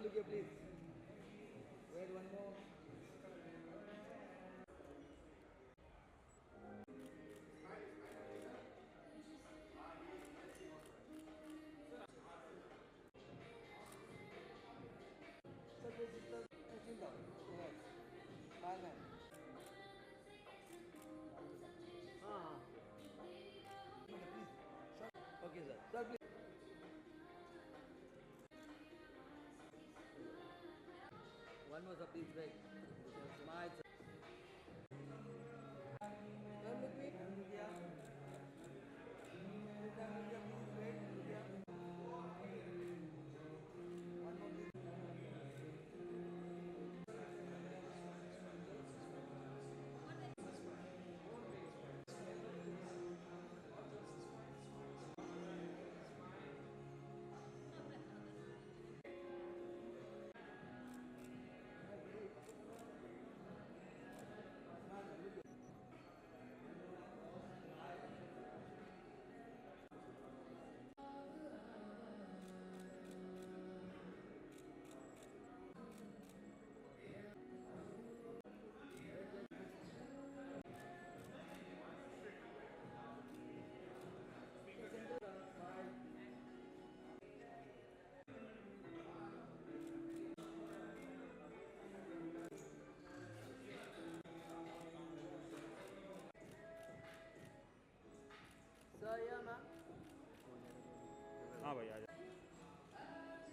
look here, please. Wait, one more. Sir, please, sir. Sit down. Yes. Hi, ma'am. Please. Sir. Okay, sir. Sir, please. One more, sir. Please wait. Smile, sir. Sir, look me. Look here. Look here, please wait. Look here. One more, please. Sir, yeah, ma'am. हाँ भाई आ जा।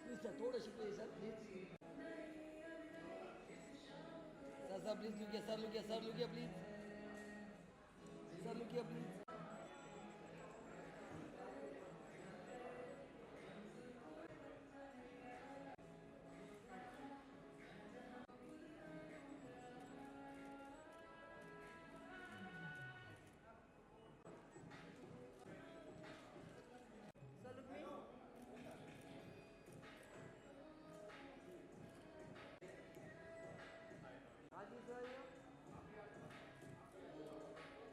Please, sir. थोड़ा सी please, sir. Please. Sir, sir, please look here. Sir, look here. Sir, look here, please. Sir, look here, please. Sir, look me. Adi, sir, here.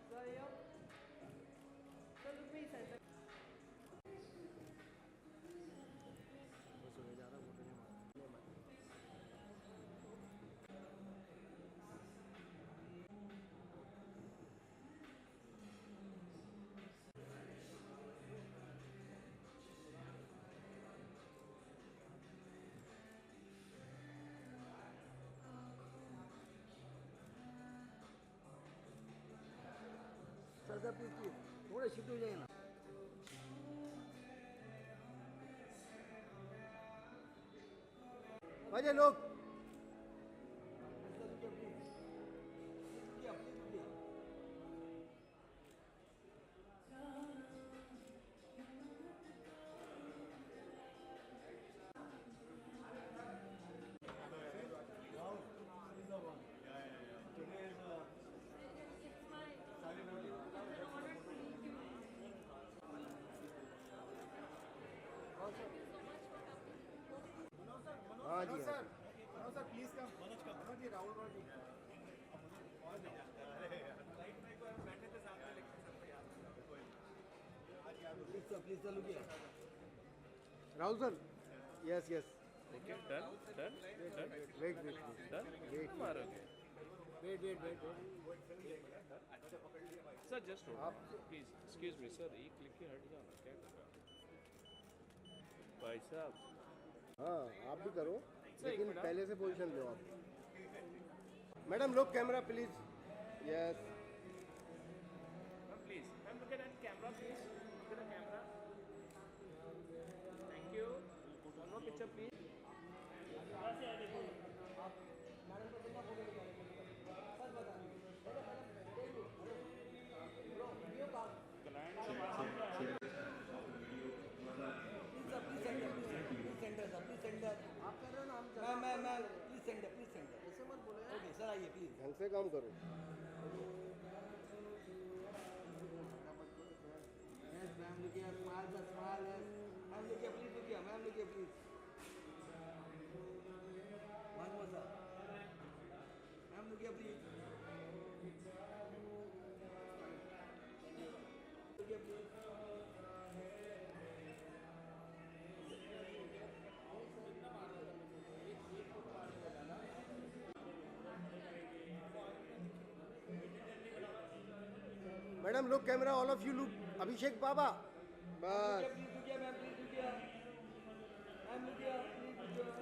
Sir, here. Sir, look me, sir. Sir, sir, please. थोड़ा shift हो जाइए ना. अजय लोग Sir, look here, please. Look here, please look here. हाँ जी sir Manoj sir please come Manoj ji Rahul ji Please, sir, look here. Rahul sir yes yes okay done done done wait wait done wait मारोगे wait wait wait sir just please excuse me sir एक click के हट जाना क्या कर रहा भाई साहब हाँ आप भी करो एक लेकिन मिनट। पहले से पोजीशन लो आप मैडम लोग camera please yes ma'am please ma'am look at camera please look at camera thank you one more picture please madam को बिना फोटो निकाले. सर बता. Bro, video call. Please, sir, please send her, please send her, sir, please send her. आप कर रहे हो ना हम ma'am, please send her, please send her. ऐसे मत बोलो यार Okay, sir, आइए, please. ढंग से काम करो Yes, ma'am, look here, smile, sir, smile, yes. Ma'am, look here, please, look here, ma'am, look here, please. One more, sir. Ma'am, look here, please. Look here, please. look camera, all of you look. Abhishek Baba. बस. Please रुकिए ma'am, please रुकिए ma'am, रुकिए please रुकिए। अरे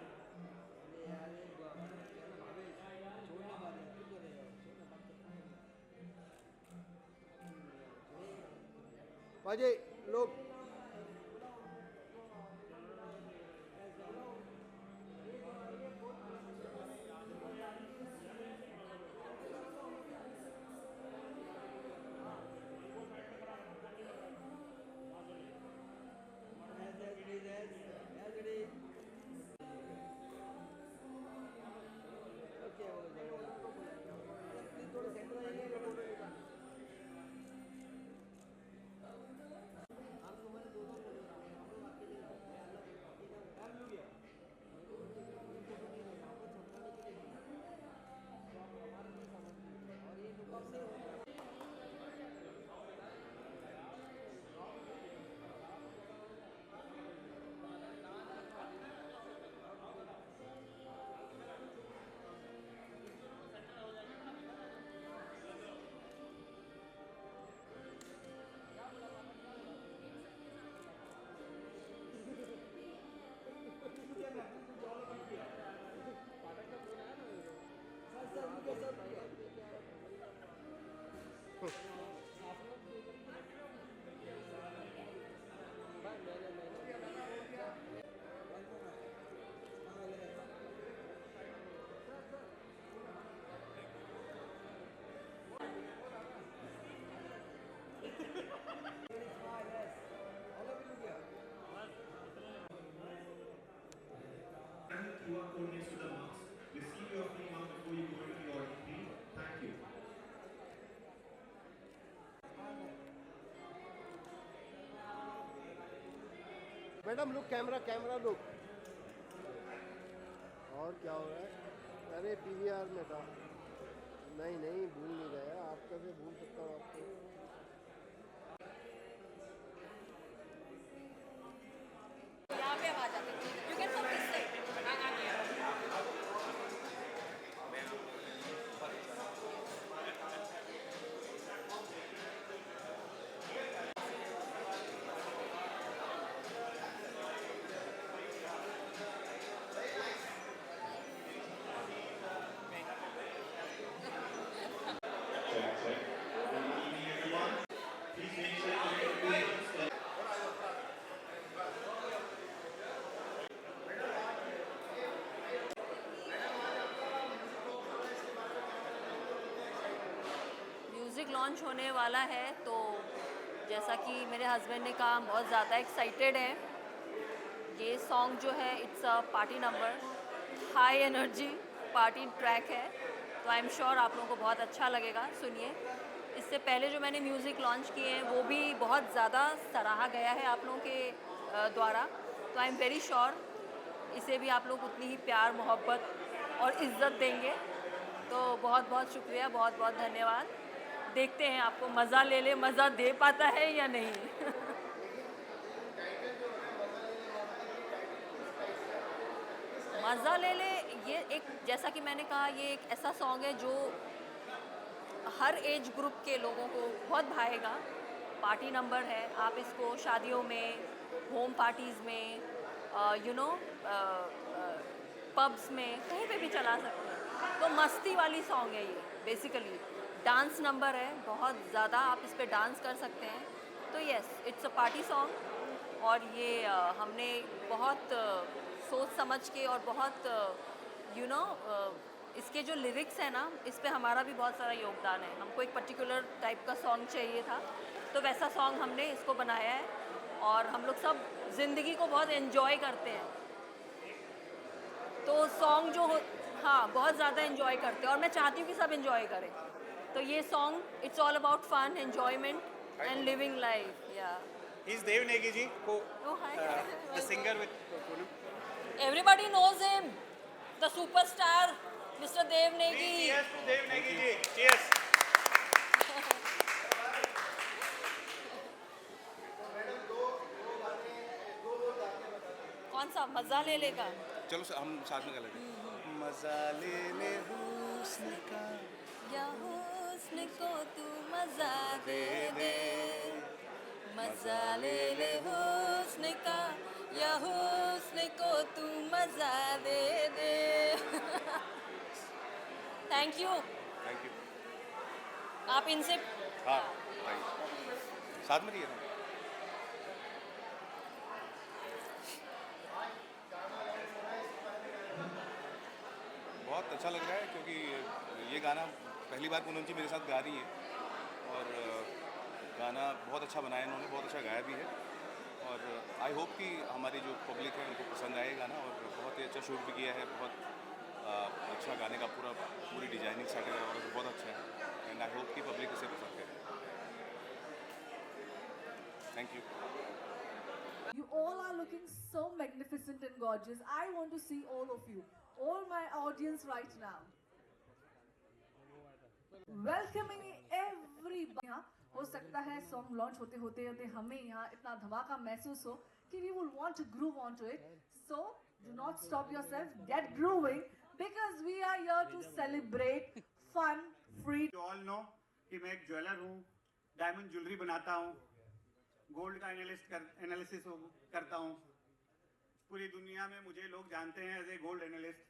यार ये भावेश छोड़ना वाले क्यों कर रहे हो, छोड़ना बात कर। Ajay look. QR code next to the mask. Receive your free mask before you go into the audience, please. Thank you. Madam look camera, camera look. और क्या हो रहा है? अरे PVR में था. नहीं नहीं भूल नहीं गया. आप कैसे भूल सकता हूँ आपको? यहाँ पे आवाज आती है। You can come this side. Music launch होने वाला है, तो जैसा कि मेरे हस्बैंड ने कहा, हम बहुत ज़्यादा एक्साइटेड हैं। ये सॉन्ग जो है it's a party number, high energy party track है, तो आई एम श्योर आप लोगों को बहुत अच्छा लगेगा। सुनिए, इससे पहले जो मैंने म्यूज़िक लॉन्च किए हैं वो भी बहुत ज़्यादा सराहा गया है आप लोगों के द्वारा, तो आई एम वेरी श्योर इसे भी आप लोग उतनी ही प्यार मोहब्बत और इज़्ज़त देंगे। तो बहुत बहुत शुक्रिया, बहुत बहुत धन्यवाद। देखते हैं आपको मज़ा ले ले मज़ा दे पाता है या नहीं। मज़ा ले ले, ये एक, जैसा कि मैंने कहा, ये एक ऐसा सॉन्ग है जो हर एज ग्रुप के लोगों को बहुत भाएगा। पार्टी नंबर है, आप इसको शादियों में, होम पार्टीज़ में, पब्स में, कहीं पे भी चला सकते हैं। तो मस्ती वाली सॉन्ग है ये, बेसिकली डांस नंबर है, बहुत ज़्यादा आप इस पे डांस कर सकते हैं। तो yes, it's a party song, और ये हमने बहुत सोच समझ के और बहुत इसके जो लिरिक्स है ना, इस पे हमारा भी बहुत सारा योगदान है। हमको एक पर्टिकुलर टाइप का सॉन्ग चाहिए था, तो वैसा सॉन्ग हमने इसको बनाया है, और हम लोग सब ज़िंदगी को बहुत एंजॉय करते हैं। तो सॉन्ग जो हाँ, बहुत ज़्यादा एंजॉय करते हैं, और मैं चाहती हूँ कि सब एंजॉय करें। तो ये song it's all about fun, enjoyment and living life. या He's Dev Negi ji, hi. the singer with Poonam. Everybody knows him, the superstar, Mr. Dev Negi. Cheers to Dev Negi ji. Cheers. कौन सा? मज़ा ले लेगा। चलो हम साथ में कर लेते हैं। मजा ले ले हुस्न का, या हुस्न हुस्न को तू मजा दे दे, मजा ले ले हुस्न का, या हुस्न को तू मजा दे दे. Thank you. Thank you. आप इनसे हाँ भाई साथ में रहिए ना. बहुत अच्छा लग रहा है क्योंकि ये गाना पहली बार पूनम जी मेरे साथ गा रही है और गाना बहुत अच्छा बनाया इन्होंने, बहुत अच्छा गाया भी है और आई होप कि हमारी जो पब्लिक है उनको पसंद आए गाना और बहुत ही अच्छा शूट भी किया है, बहुत अच्छा गाने का पूरी डिजाइनिंग सेट है और बहुत अच्छा है एंड आई होप कि पब्लिक इसे पसंद करे. Thank you. You all are looking so magnificent and gorgeous. I want to see all of you, all my audience right now. Welcoming everybody. हो सकता है सॉन्ग लॉन्च होते होते हमें यहाँ इतना धमाका महसूस हो कि we will want to groove onto it. So do not stop yourself. Get grooving because we are here to celebrate fun, free. You all know कि मैं एक ज्वेलर हूँ, डायमंड ज्वेलरी बनाता हूँ, गोल्ड का एनालिसिस करता हूँ. पूरी दुनिया में मुझे लोग जानते हैं as a gold analyst.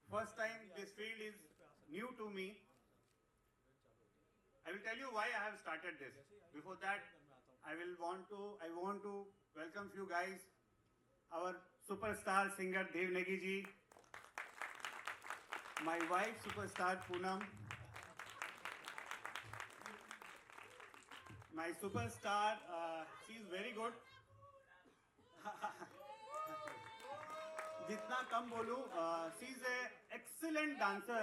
First time this field is new to me. I will tell you why I have started this. Before that, I want to welcome few guys. Our superstar singer Dev Negi ji, my wife superstar Poonam, my superstar, she is very good. जितना कम बोलूं, she is a excellent dancer,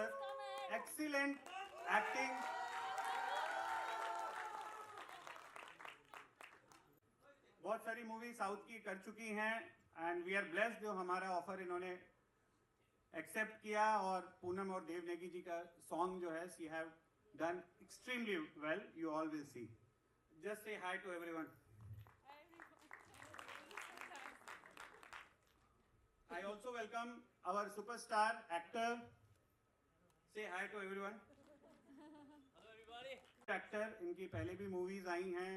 excellent acting. बहुत सारी movie south की कर चुकी हैं and we are blessed जो हमारा ऑफर इन्होंने एक्सेप्ट किया और पूनम और देव नेगी जी का सॉन्ग जो है she have done extremely well. You all will see. Just say hi to everyone. I also welcome our superstar actor. Say hi to everyone. Actor, इनकी पहले भी मूवीज आई हैं,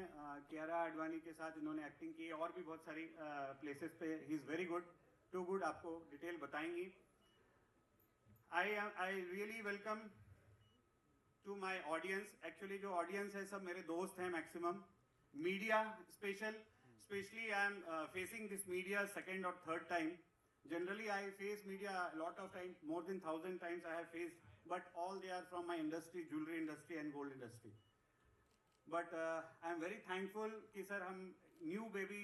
कियारा आडवाणी के साथ इन्होंने एक्टिंग की और भी बहुत सारी प्लेसेस पे. He is very good, too good. आपको डिटेल बताएंगी. I really welcome to my audience. Actually जो ऑडियंस है सब मेरे दोस्त हैं maximum. Media specially I am facing this media second और third time. Generally I face media lot of time, more than 1000 times I have faced, but all they are from my industry, jewelry industry and gold industry. But I am very thankful कि sir हम new baby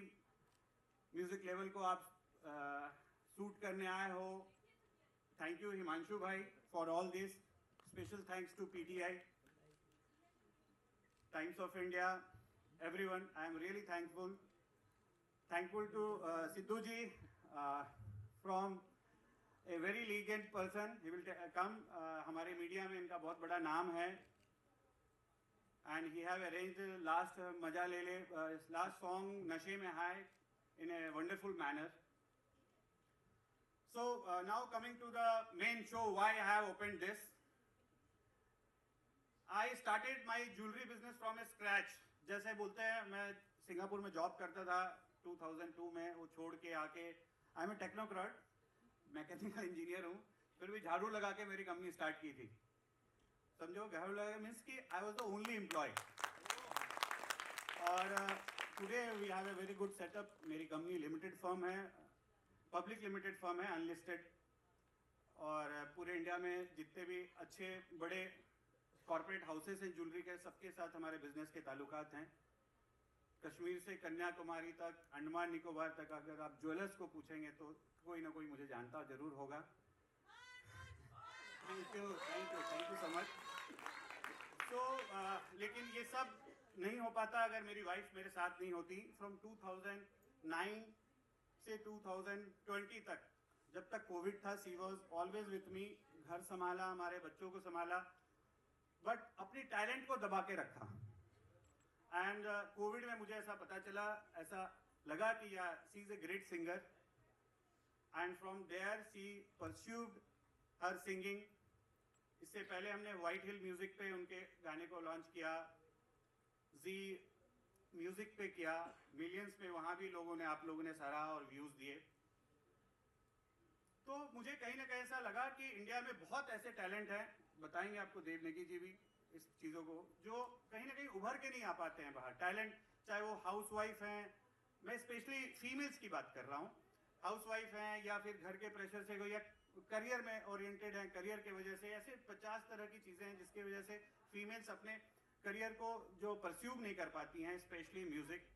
music level को आप shoot करने आए हो. Thank you Himanshu भाई for all this. Special thanks to PTI, Times of India, everyone. I am really thankful to Sidhu ji from a very elegant person. He will come. हमारे media में इनका बहुत बड़ा नाम है and he have arranged last मजा ले ले last song नशे में हाय in a wonderful manner. So now coming to the main show, why I have opened this. I started my jewelry business from a scratch. जैसे बोलते हैं मैं Singapore में जॉब करता था 2002 में, वो छोड़ के आके I am a technocrat, mechanical engineer हूँ, फिर भी झाड़ू लगा के मेरी कंपनी स्टार्ट की थी. समझो झाड़ू लगा मीन्स कि I was the only employ. और today we have a very good setup. मेरी कंपनी लिमिटेड फर्म है, पब्लिक लिमिटेड फर्म है, अनलिस्टेड. और पूरे इंडिया में जितने भी अच्छे बड़े कॉर्पोरेट हाउसेस हैं ज्वेलरी के, सबके साथ हमारे बिजनेस के ताल्लुकात हैं. कश्मीर से कन्याकुमारी तक, अंडमान निकोबार तक अगर आप ज्वेलर्स को पूछेंगे तो कोई ना कोई मुझे जानता जरूर होगा. Thank you so much. तो लेकिन ये सब नहीं हो पाता अगर मेरी वाइफ मेरे साथ नहीं होती. फ्रॉम 2009 से 2020 तक, जब तक कोविड था, she was always with me. घर संभाला, हमारे बच्चों को संभाला, बट अपनी टैलेंट को दबा के रखा. एंड कोविड में मुझे ऐसा पता चला, ऐसा लगा कि she is a great singer. And from there she pursued her singing इससे पहले हमने व्हाइट हिल म्यूजिक पे उनके गाने को लॉन्च किया, जी म्यूजिक पे किया, मिलियंस में वहाँ भी लोगों ने, आप लोगों ने सराहा और व्यूज दिए। तो मुझे कहीं ना कहीं ऐसा लगा कि इंडिया में बहुत ऐसे टैलेंट हैं, बताएंगे आपको देव नेगी जी भी इस चीज़ों को, जो कहीं ना कहीं उभर के नहीं आ पाते हैं बाहर। टैलेंट चाहे वो हाउसवाइफ हैं, मैं स्पेशली फीमेल्स की बात कर रहा हूँ, हाउसवाइफ हैं या फिर घर के प्रेशर से कोई, या करियर में ओरिएंटेड हैं, करियर की वजह से, ऐसे 50 तरह की चीज़ें हैं जिसकी वजह से फीमेल्स अपने करियर को जो परस्यू नहीं कर पाती हैं, स्पेशली म्यूजिक।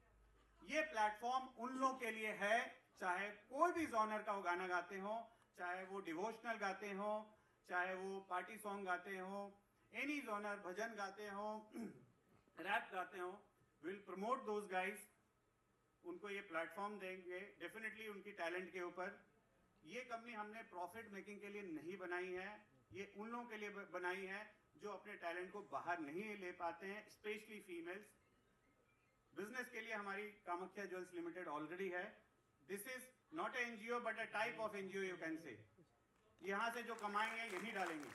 ये प्लेटफॉर्म उन लोगों के लिए है, चाहे कोई भी जॉनर का वो गाना गाते हो, चाहे वो डिवोशनल गाते हो, चाहे वो पार्टी सॉन्ग गाते हो, एनी जॉनर, भजन गाते हो, रैप गाते हो, विल प्रमोट दोज गाइज। उनको ये प्लेटफॉर्म देंगे डेफिनेटली उनकी टैलेंट के ऊपर। ये कंपनी हमने प्रॉफिट मेकिंग के लिए नहीं बनाई है, ये उन लोगों के लिए बनाई है जो अपने टैलेंट को बाहर नहीं ले पाते हैं, स्पेशली फीमेल्स। बिजनेस के लिए हमारी कामाख्या ज्वेल्स लिमिटेड ऑलरेडी है। This is not a NGO but a type of NGO you can say. यहाँ से जो कमाएंगे यही डालेंगे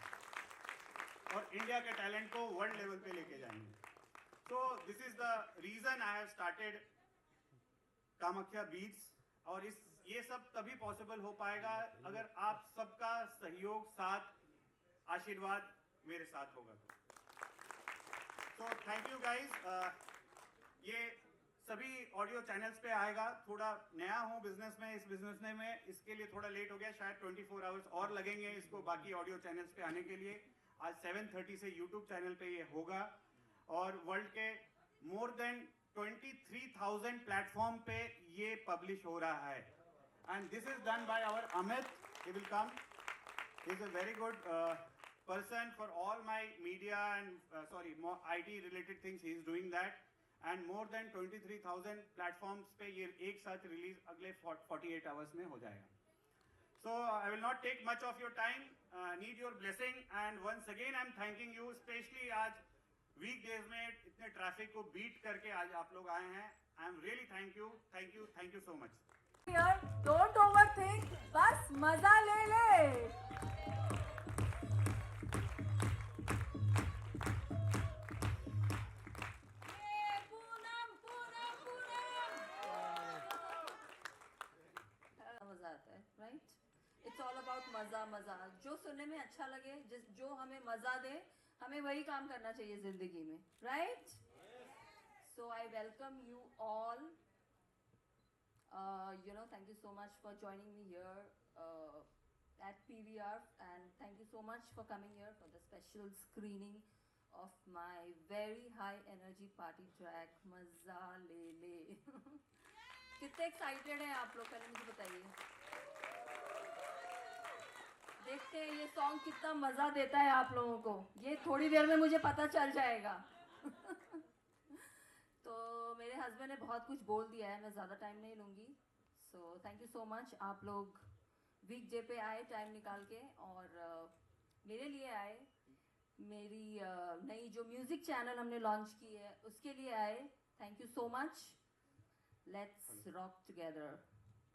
और इंडिया के टैलेंट को वर्ल्ड लेवल पे लेके जाएंगे। तो this is the reason I have started Kamakhya beats. और ये सब तभी पॉसिबल हो पाएगा अगर आप सबका सहयोग, साथ, आशीर्वाद मेरे साथ होगा। तो थैंक यू गाइज। ये सभी ऑडियो चैनल्स पे आएगा। थोड़ा नया हूँ बिजनेस में, इस बिजनेस में, इसके लिए थोड़ा लेट हो गया, शायद 24 आवर्स और लगेंगे इसको बाकी ऑडियो चैनल्स पे आने के लिए। आज 7:30 से यूट्यूब चैनल पे ये होगा और वर्ल्ड के मोर देन 23,000 प्लेटफॉर्म पे ये पब्लिश हो रहा है। And this is done by our Amit, he will come, he is a very good person for all my media and IT related things. He is doing that, and more than 23,000 platforms पे ये एक साथ release अगले 48 hours में हो जाएगा। So I will not take much of your time. Need your blessing, and once again I am thanking you, especially आज weekdays में इतने ट्रैफिक को बीट करके आज आप लोग आए हैं। I am really thank you so much. Don't overthink, बस मजा ले ले। इट्स ऑल अबाउट मज़ा। मज़ा जो सुनने में अच्छा लगे, जो हमें मज़ा दे, हमें वही काम करना चाहिए ज़िंदगी में, right? So I welcome you all, thank you so much for joining me here at PVR, and thank you so much for coming here for the special screening of my very high energy party track मज़ा ले ले। कितने excited हैं आप लोग, पहले मुझे बताइए। देखते हैं ये सॉन्ग कितना मज़ा देता है आप लोगों को, ये थोड़ी देर में मुझे पता चल जाएगा। तो मेरे हस्बैंड ने बहुत कुछ बोल दिया है, मैं ज़्यादा टाइम नहीं लूँगी। So thank you so much, आप लोग वीक डे पे आए टाइम निकाल के और मेरे लिए आए, मेरी नई जो म्यूज़िक चैनल हमने लॉन्च की है उसके लिए आए। Thank you so much. Let's rock together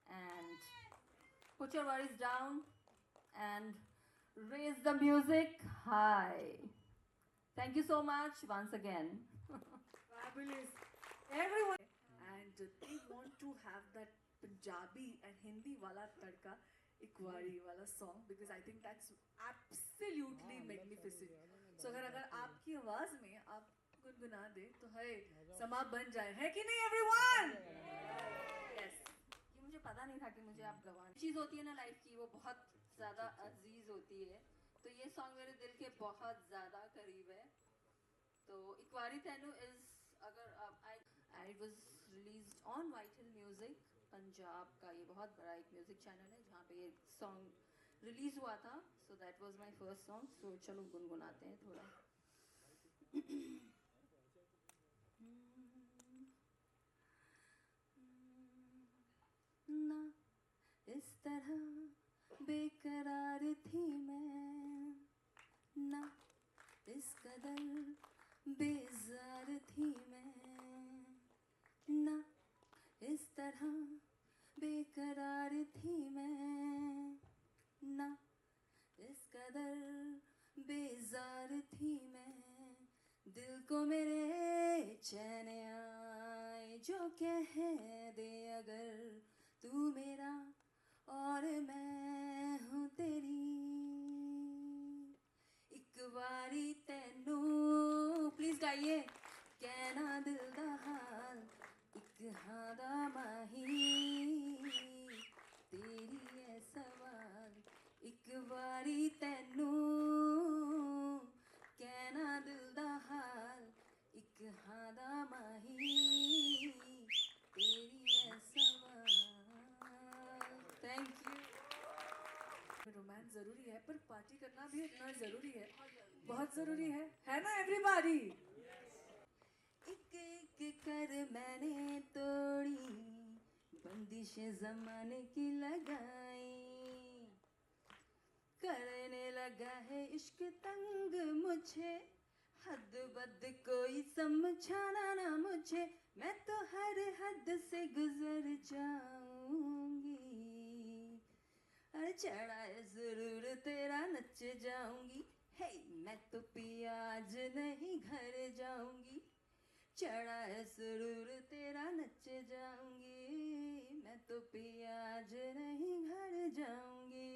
and put your worries down and raise the music high. Thank you so much once again. Fabulous. Everyone. And they want to have that Punjabi and Hindi wala tadka, Ikwari wala song, because I think that's absolutely magnificent. So अगर आपकी आवाज में आप गुनगुना दे तो है समा बन जाए, है कि नहीं everyone? Yes. ये मुझे पता नहीं था कि मुझे आप गवाना चीज़ होती है ना लाइफ की, वो बहुत ज़्यादा अजीज होती है। तो ये सॉन्ग मेरे दिल के बहुत ज़्यादा करीब है। तो इक्वारी थैनू इज़, अगर I was released on white hill music, Punjab का ये बहुत बड़ा एक म्यूज़िक चैनल है जहाँ पे ये सॉन्ग रिलीज़ हुआ था। So that was my first song. So चलो गुनगुनाते हैं थोड़ा। ना इस तरह बेकरार थी मैं, ना इस कदर बेजार थी मैं, ना इस तरह बेकरार थी मैं, ना इस कदर बेजार थी मैं, दिल को मेरे चैन आए जो कह दे अगर तू मेरा और मैं हूँ तेरी। एक बारी तेनू प्लीज गाइए, कहना दिल दा हाल, एक हाँ दा माही तेरी है सवाल। एक बारी तेनू कहना दिल दा हाल, एक हाँ दा माही तेरी है सवाल। Thank you. रोमांस जरूरी है पर पार्टी करना भी इतना जरूरी है, बहुत जरूरी है ना एवरीबॉडी? एक एक कर मैंने तोड़ी बंदिश जमाने की लगाई, करने लगा है इश्क तंग मुझे, हद बद कोई समझाना ना मुझे, मैं तो हर हद से गुजर जाऊंगी। अरे चढ़ा है जरूर तेरा नच जाऊंगी, हे मैं तो पिया आज नहीं घर जाऊंगी। चढ़ा है जरूर तेरा नच जाऊंगी, मैं तो पिया आज नहीं घर जाऊंगी।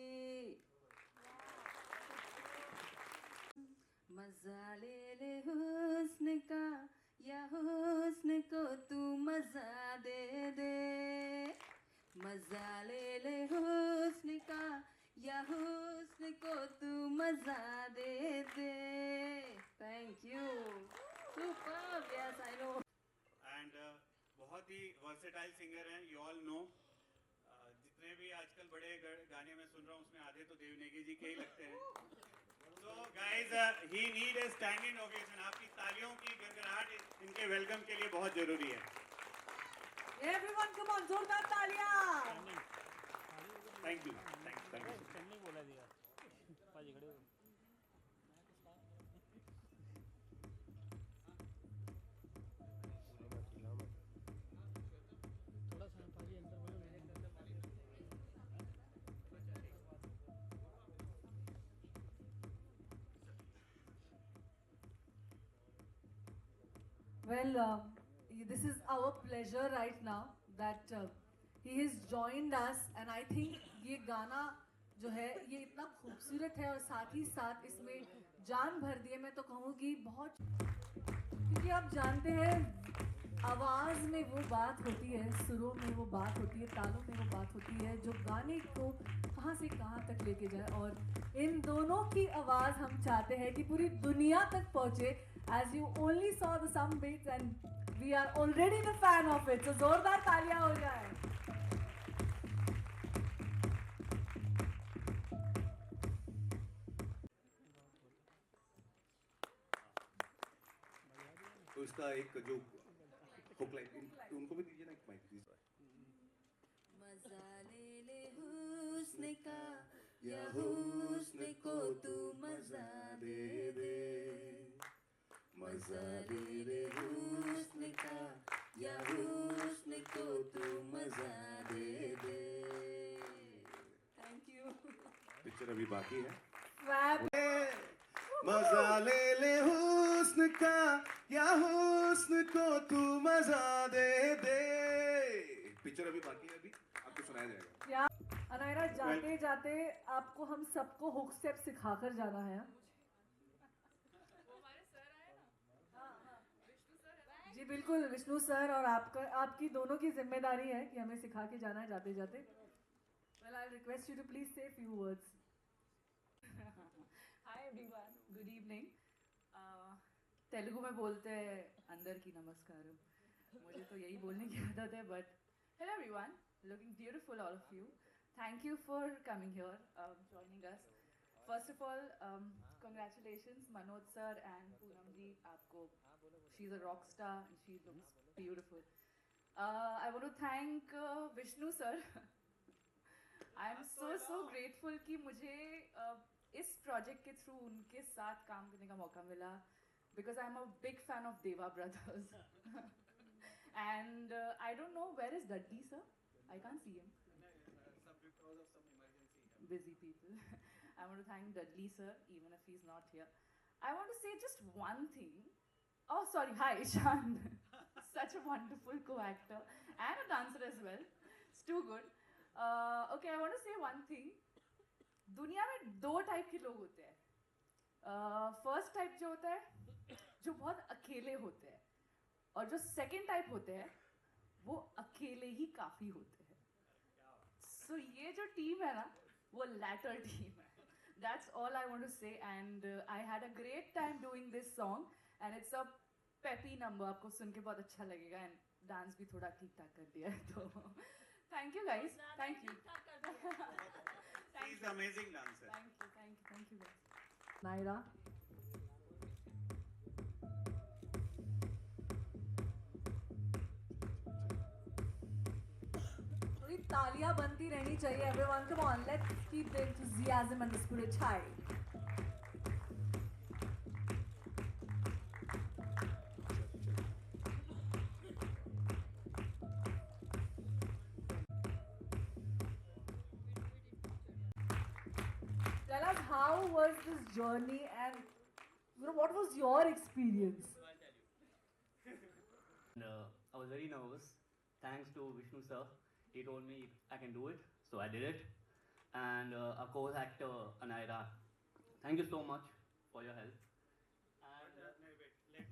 मजा ले ले हुस्न का, या हुस्न को तू मजा दे दे। मजा ले ले हुस्न का, या हुस्न को तू मजा दे दे। Thank you. Super, yes I know. And बहुत ही वर्सेटाइल सिंगर हैं, यू ऑल नो। जितने भी आजकल बड़े गाने मैं सुन रहा हूँ उसमें आधे तो देवनेगी जी के ही लगते हैं। So guys, he need a standing ovation. आपकी तालियों की गड़गड़ाहट इनके वेलकम के लिए बहुत जरूरी है। एवरीवन कम ऑन, जोरदार तालियां। Thank you, thank you. Standing बोला दिया पाजी खड़े हो। थोड़ा सा पाजी अंदर बोलो। Well, this is our pleasure right now that he has joined us, and I think ये गाना जो है ये इतना खूबसूरत है और साथ ही साथ इसमें जान भर दी है। मैं तो कहूँगी बहुत, क्योंकि आप जानते हैं आवाज़ में वो बात होती है, सुरों में वो बात होती है, तालों में वो बात होती है जो गाने को कहाँ से कहाँ तक लेके जाए। और इन दोनों की आवाज़ हम चाहते हैं कि पूरी दुनिया तक पहुँचे। As you only saw the some beats and we are already the fan of it, so जोरदार तालियां हो जाए। तो इसका एक जो हुक लाइन उनको भी दीजिए ना एक माइक प्लीज। मजा ले ले हुस्न का, या हुस्न को तू मजा दे दे। मजा ले ले हुस्न का, या हुस्न को तू मजा दे दे। Thank you. पिक्चर अभी बाकी है। मजा ले ले हुस्न का, या हुस्न को तू मजा दे दे। पिक्चर अभी बाकी है, अभी आपको सुनाया जाएगा। क्या अनायरा, जाते जाते आपको हम सबको हुक स्टेप सिखाकर जाना है। जी बिल्कुल, विष्णु सर और आपकी दोनों की जिम्मेदारी है कि हमें सिखा के जाना है जाते जाते। Well, I'll request you to please say a few words. Hi everyone, good evening. Telugu में बोलते हैं अंदर की नमस्कारम, मुझे तो यही बोलने की आदत है, but hello everyone, looking beautiful all of you. Thank you for coming here, joining us. First of all, congratulations Manoj sir and Poonam ji, आपको, she's a rock star and she looks beautiful. I want to thank Vishnu sir. I am so grateful कि मुझे इस project के through उनके साथ काम करने का मौका मिला, because I am a big fan of Deva Brothers. And I don't know, where is Dudley sir? I can't see him. Busy people. I want to thank Dudley sir, even if he's not here. I want to say just one thing. Oh, sorry. Hi, Ishan. Such a wonderful co-actor and a dancer as well. It's too good. Okay, I want to say one thing. दुनिया में दो type के लोग होते हैं. First type जो होता है जो बहुत अकेले होते हैं, और जो सेकंड टाइप होते हैं वो अकेले ही काफी होते हैं. सो ये जो टीम है ना, वो लैटर टीम है. That's all I want to say, and I had a great time doing this song, and it's a peppy number. आपको सुन के बहुत अच्छा लगेगा, and dance भी थोड़ा ठीक ठाक कर दिया है. तो thank you guys, thank you. He's an amazing dancer. Thank you guys. Naira. थोड़ी तालियां बनती रहनी चाहिए. Everyone, come on, let's keep the enthusiasm and the spirit high. Tell us, how was this journey, and what was your experience? And, I was very nervous. Thanks to Vishnu sir, he told me I can do it, so I did it. And our co-actor Anaira, thank you so much for your help. Let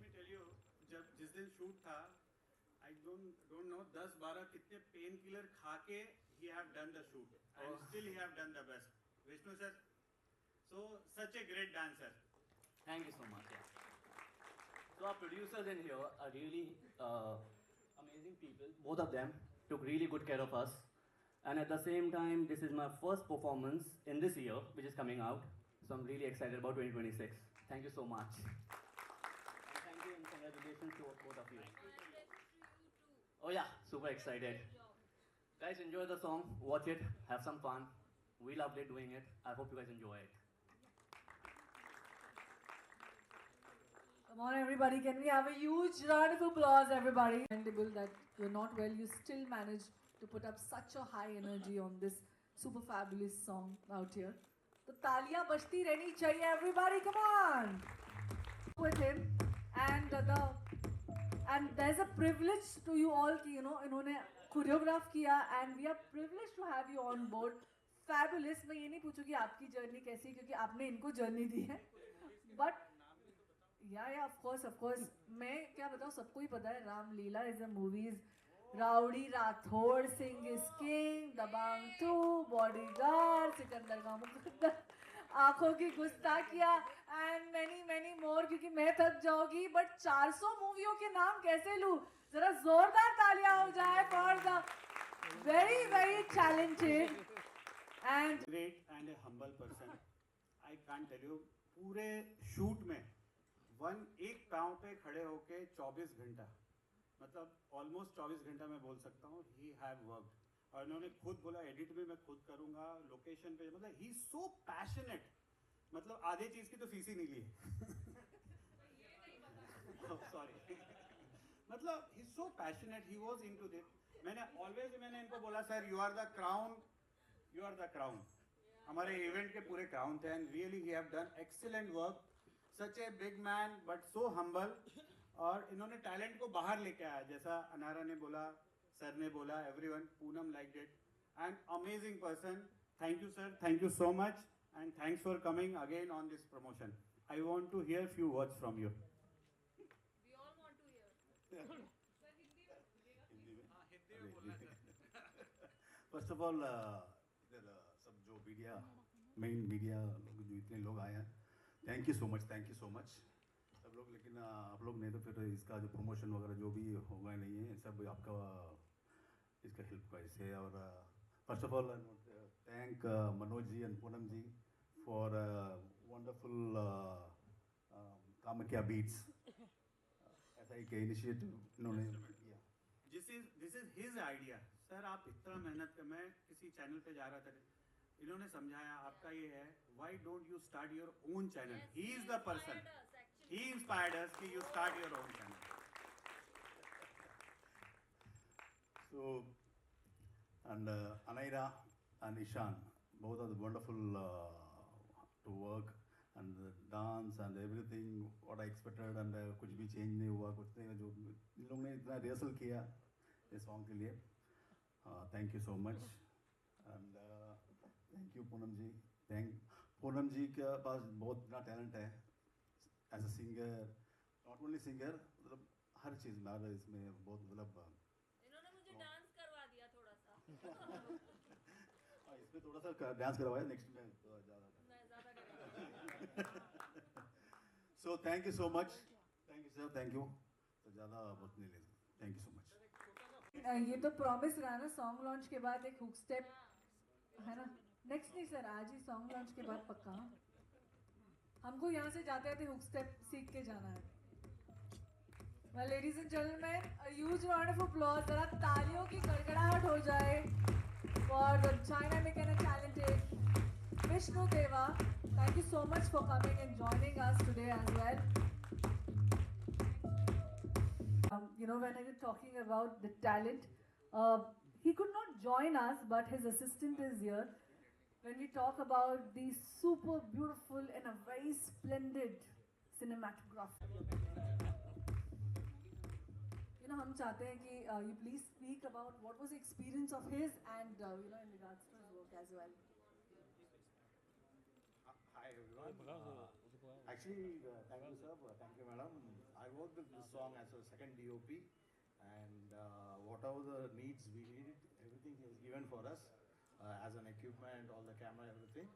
me tell you, जिस दिन shoot था, I don't know 10-12 कितने pain killer खा के he have done the shoot, and still he have done the best. Vishnu sir, so such a great dancer. Thank you so much. Yeah. So our producers in here are really amazing people. Both of them took really good care of us. And at the same time, this is my first performance in this year, which is coming out. So I'm really excited about 2026. Thank you so much. And thank you and congratulations to both of you. Oh yeah, super excited. Guys, enjoy the song, watch it, have some fun. We loved it doing it. I hope you guys enjoy it. Come on, everybody, can we have a huge round of applause, everybody? Commendable that you're not well, you still managed to put up such a high energy on this super fabulous song out here. So, taaliyan bajti rehni chahiye, everybody, come on! With him, and there's a privilege to you all कि इन्होंने choreograph किया, and we are privileged to have you on board. Fabulous. मैं ये नहीं पूछूंगी आपकी journey कैसी, क्योंकि आपने इनको जर्नी दी है. But yeah, of course. मैं क्या बताऊँ, सबको ही पता है Ramlila is a movies. Rowdy Rathod, Singh is King, Dabang 2, Bodyguard, Sikandar का मुकद्दर, आंखों की गुस्ताखियाँ, and many more, क्योंकि मैं थक जाऊंगी. But 400 मूवियों के नाम कैसे लूँ? जरा जोरदार तालियां हो जाए for the very talented and Great and a humble person. I can't tell you, पूरे शूट में एक पाँव पे खड़े होके 24 घंटा, मतलब ऑलमोस्ट 24 घंटा मैं बोल सकता हूँ. ही हैव वर्कड, और इन्होंने खुद बोला एडिट भी मैं खुद करूँगा, लोकेशन पे, मतलब ही सो पैशनेट. मतलब आधे चीज़ की तो फीस ही नहीं ली. सॉरी. मतलब he so passionate, he was into this. मैंने इनको बोला sir you are the crown. हमारे इवेंट के पूरे क्राउन थे, and really he have done excellent work. Such a big man but so humble. और इन्होंने टैलेंट को बाहर लेके आया, जैसा अनारा ने बोला, सर ने बोला, everyone, Poonam liked it, and amazing person. Thank you sir, thank you so much, and thanks for coming again on this promotion. I want to hear few words from you. First of all इधर सब जो main media लोग, जो इतने लोग आए हैं, thank you so much सब लोग. लेकिन आप लोग नहीं तो फिर इसका जो प्रमोशन वगैरह जो भी होगा नहीं है, सब आपका इसका हेल्प का इससे. और first of all thank Manoj ji and Poonam ji for wonderful Kamakhya beats. ऐसा एक इनिशिएटिव इन्होंने किया. This is his idea. Sir आप इतना मेहनत कर, मैं किसी चैनल पे जा रहा था, इन्होंने समझाया आपका ये है, why don't you start your own channel. He is the person, he inspired us कि you start your own channel. So, and Anaira and Ishan, both are the wonderful to work and the dance and everything what I expected and कुछ भी change नहीं हुआ कुछ नहीं जो इन लोगों ने इतना rehearsal किया इस song के लिए thank you so much and thank you Poonam जी पूनम जी के पास बहुत इतना talent है as a singer not only singer मतलब हर चीज़ में इसमें बहुत मतलब इन्होंने मुझे डांस करवा दिया थोड़ा सा इसमें थोड़ा सा डांस करवाया नेक्स्ट में तो ज़्यादा so thank you so much thank you sir thank you तो ज़्यादा बहुत नहीं लेंगे थैंक यू सो मच ये तो प्रॉमिस रहा ना सॉन्ग लॉन्च के बाद एक हुक स्टेप है ना नेक्स्ट नहीं सर आज ही सॉन्ग लॉन्च के बाद पक्का हमको यहाँ से जाते जाते हुक स्टेप सीख के जाना है Well, ladies and gentlemen, a huge round of applause. जरा तालियों की गड़गड़ाहट हो जाए for the dynamic and talented Vishnu Deva. Thank you so much for coming and joining us today as well. You know, when I was talking about the talent, he could not join us, but his assistant is here. When we talk about the super beautiful and a very splendid cinematography. You know, हम चाहते हैं कि you please speak about what was the experience of his and you know in regards to his work as well. Hi everyone. Actually, thank you sir, thank you madam. I worked with this song as a second DOP and whatever the needs we needed, everything he has given for us as an equipment, all the camera, everything.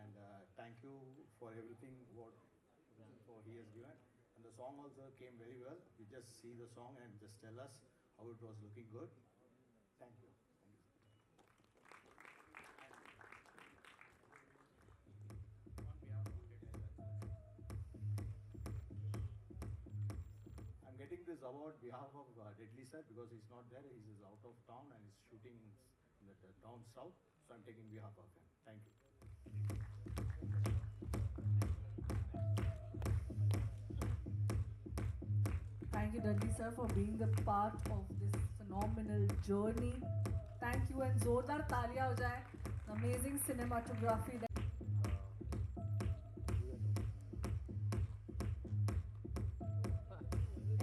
And thank you for everything what he has given. And the song also came very well. You just see the song and just tell us how it was looking good. Thank you. I'm getting this award behalf of Deadly sir because he's not there. He's out of town and he's shooting in the down south. So I'm taking behalf of him. Thank you. Thank you, Dudley sir, for being the part of this phenomenal journey. Thank you and जोरदार तालियां हो जाए. Amazing cinematography.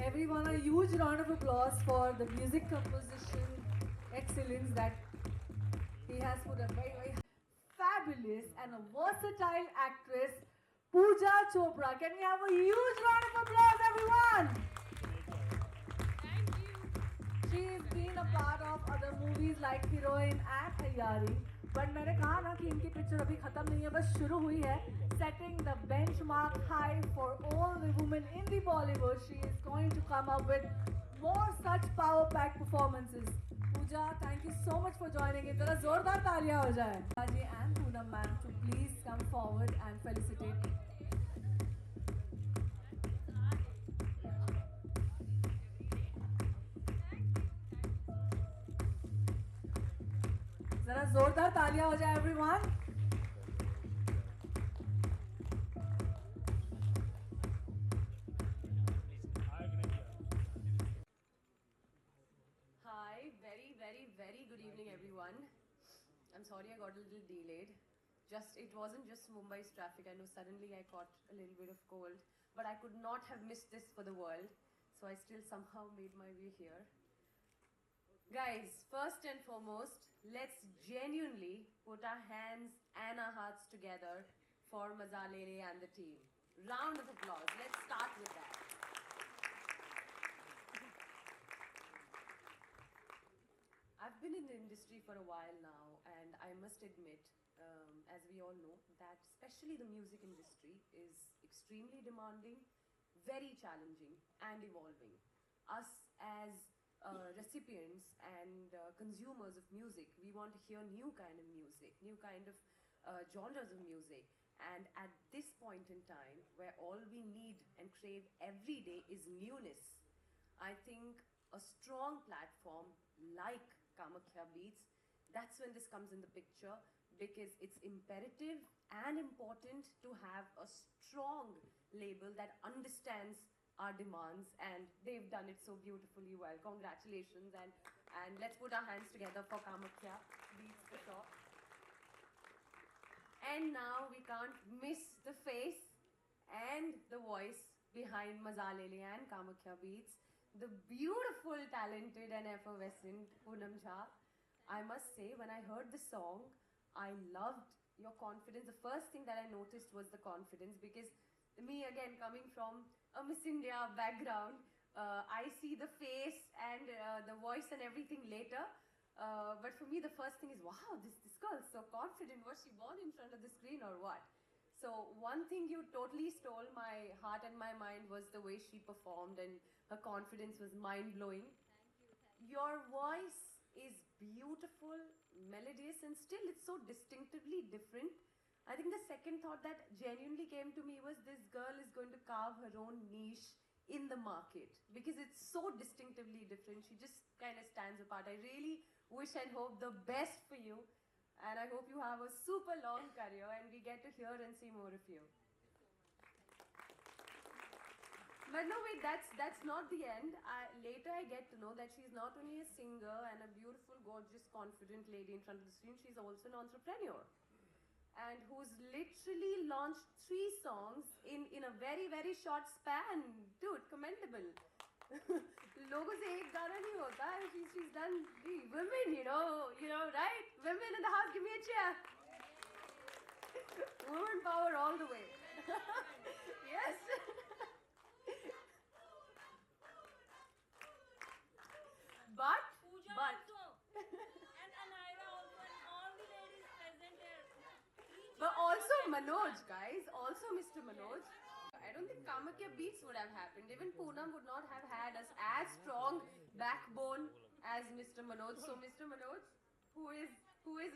Everyone, a huge round of applause for the music composition excellence that he has put a very, very fabulous and a versatile actress, Pooja Chopra. Can we have a huge round of applause, everyone? She's been a part of other movies like Heroine and Hayyari. But मैंने कहा ना कि इनकी picture अभी खत्म नहीं है, बस शुरू हुई है. Setting the benchmark high for all the women in the Bollywood. She is going to come up with more such power-packed performances. Pooja, thank you so much for joining in. जरा जोरदार तालियां हो जाए. Raji and Poonam ma'am to please come forward and felicitate. जरा जोरदार तालियां हो जाए everyone. Hi, very good evening everyone. I'm sorry I got a little delayed. It wasn't just Mumbai's traffic. I know suddenly I caught a little bit of cold, but I could not have missed this for the world. So I still somehow made my way here. Guys, first and foremost, let's genuinely put our hands and our hearts together for Mazalele and the team. Round of applause. Let's start with that. I've been in the industry for a while now, and I must admit, as we all know, that especially the music industry is extremely demanding, very challenging, and evolving. Us as recipients and consumers of music, we want to hear new kind of music, new kind of genres of music. And at this point in time, where all we need and crave every day is newness, I think a strong platform like Kamakhya Beats, that's when this comes in the picture, because it's imperative and important to have a strong label that understands our demands, and they've done it so beautifully well. Congratulations, and let's put our hands together for Kamakhya Beats for sure. And now we can't miss the face and the voice behind Mazalele and Kamakhya Beats, the beautiful, talented and effervescent Poonam Jha. I must say, when I heard the song, I loved your confidence. The first thing that I noticed was the confidence, because me, again, coming from a Miss India background, I see the face and the voice and everything later. But for me, the first thing is, wow, this girl is so confident. Was she born in front of the screen or what? So one thing you totally stole my heart and my mind was the way she performed, and her confidence was mind-blowing. Your voice is beautiful, melodious, and still it's so distinctively different. I think the second thought that genuinely came to me was, this girl is going to carve her own niche in the market because it's so distinctively different. She just kind of stands apart. I really wish and hope the best for you, and I hope you have a super long career and we get to hear and see more of you. But no, wait, that's not the end. Later I get to know that she's not only a singer and a beautiful, gorgeous, confident lady in front of the screen, she's also an entrepreneur, and who's literally launched 3 songs in a very, very short span. Dude, commendable. लोगों से एक गाना नहीं होता है. She's done the women, you know, right? Women in the house, give me a cheer. Woman power all the way. Yes. But and Anaira also, and all the ladies present here. But also Manoj, guys. Also Mr. Manoj. I don't think Kamakhya Beats would have happened. Even Poonam would not have had us as strong backbone as Mr. Manoj. So Mr. Manoj, who is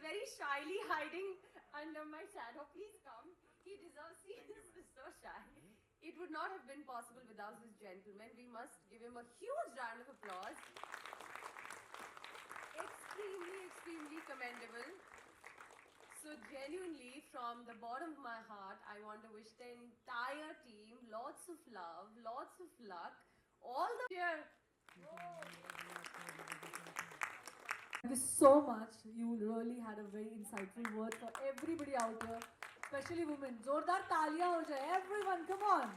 very shyly hiding under my shadow, please come. He deserves. He is so shy. It would not have been possible without this gentleman. We must give him a huge round of applause. Extremely, extremely commendable. So genuinely, from the bottom of my heart, I want to wish the entire team lots of love, lots of luck, all the cheer. Thank you so much. You really had a very insightful word for everybody out here, especially women. Zordar taaliyan ho jaye, everyone, come on.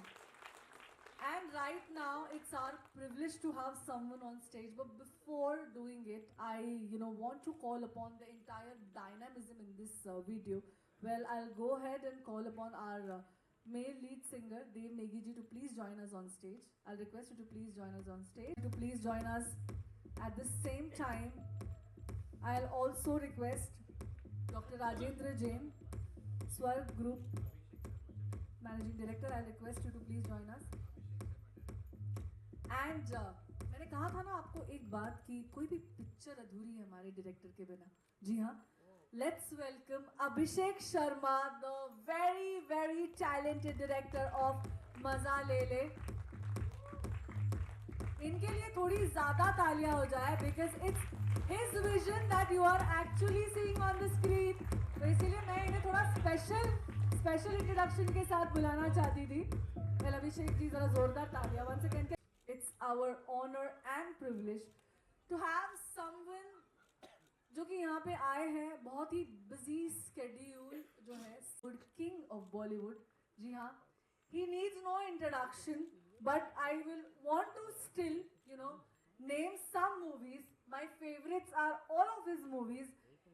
And right now, it's our privilege to have someone on stage. But before doing it, I, want to call upon the entire dynamism in this video. Well, I'll go ahead and call upon our male lead singer, Dev Negi ji, to please join us on stage. I'll request you to please join us on stage. To please join us at the same time. I'll also request Dr. Rajendra Jain, Swarg Group Managing Director. I'll request you to please join us. And मैंने कहा था ना आपको एक बात कि कोई भी पिक्चर अधूरी है हमारे डायरेक्टर के बिना. जी हाँ, let's welcome Abhishek Sharma, the very, very talented director of Mazalele. इनके लिए थोड़ी ज़्यादा तालियां हो जाए because it's his vision that you are actually seeing on the screen. तो इसीलिए मैं इन्हें थोड़ा special introduction के साथ बुलाना चाहती थी. Well, अभिषेक जी जरा जोरदार तालियां once again. It's our honor and privilege to have someone जो कि यहाँ पे आए हैं बहुत ही busy schedule जो है king of Bollywood. जी हाँ, he needs no introduction, but I will want to still name some movies. My favorites are all of his movies.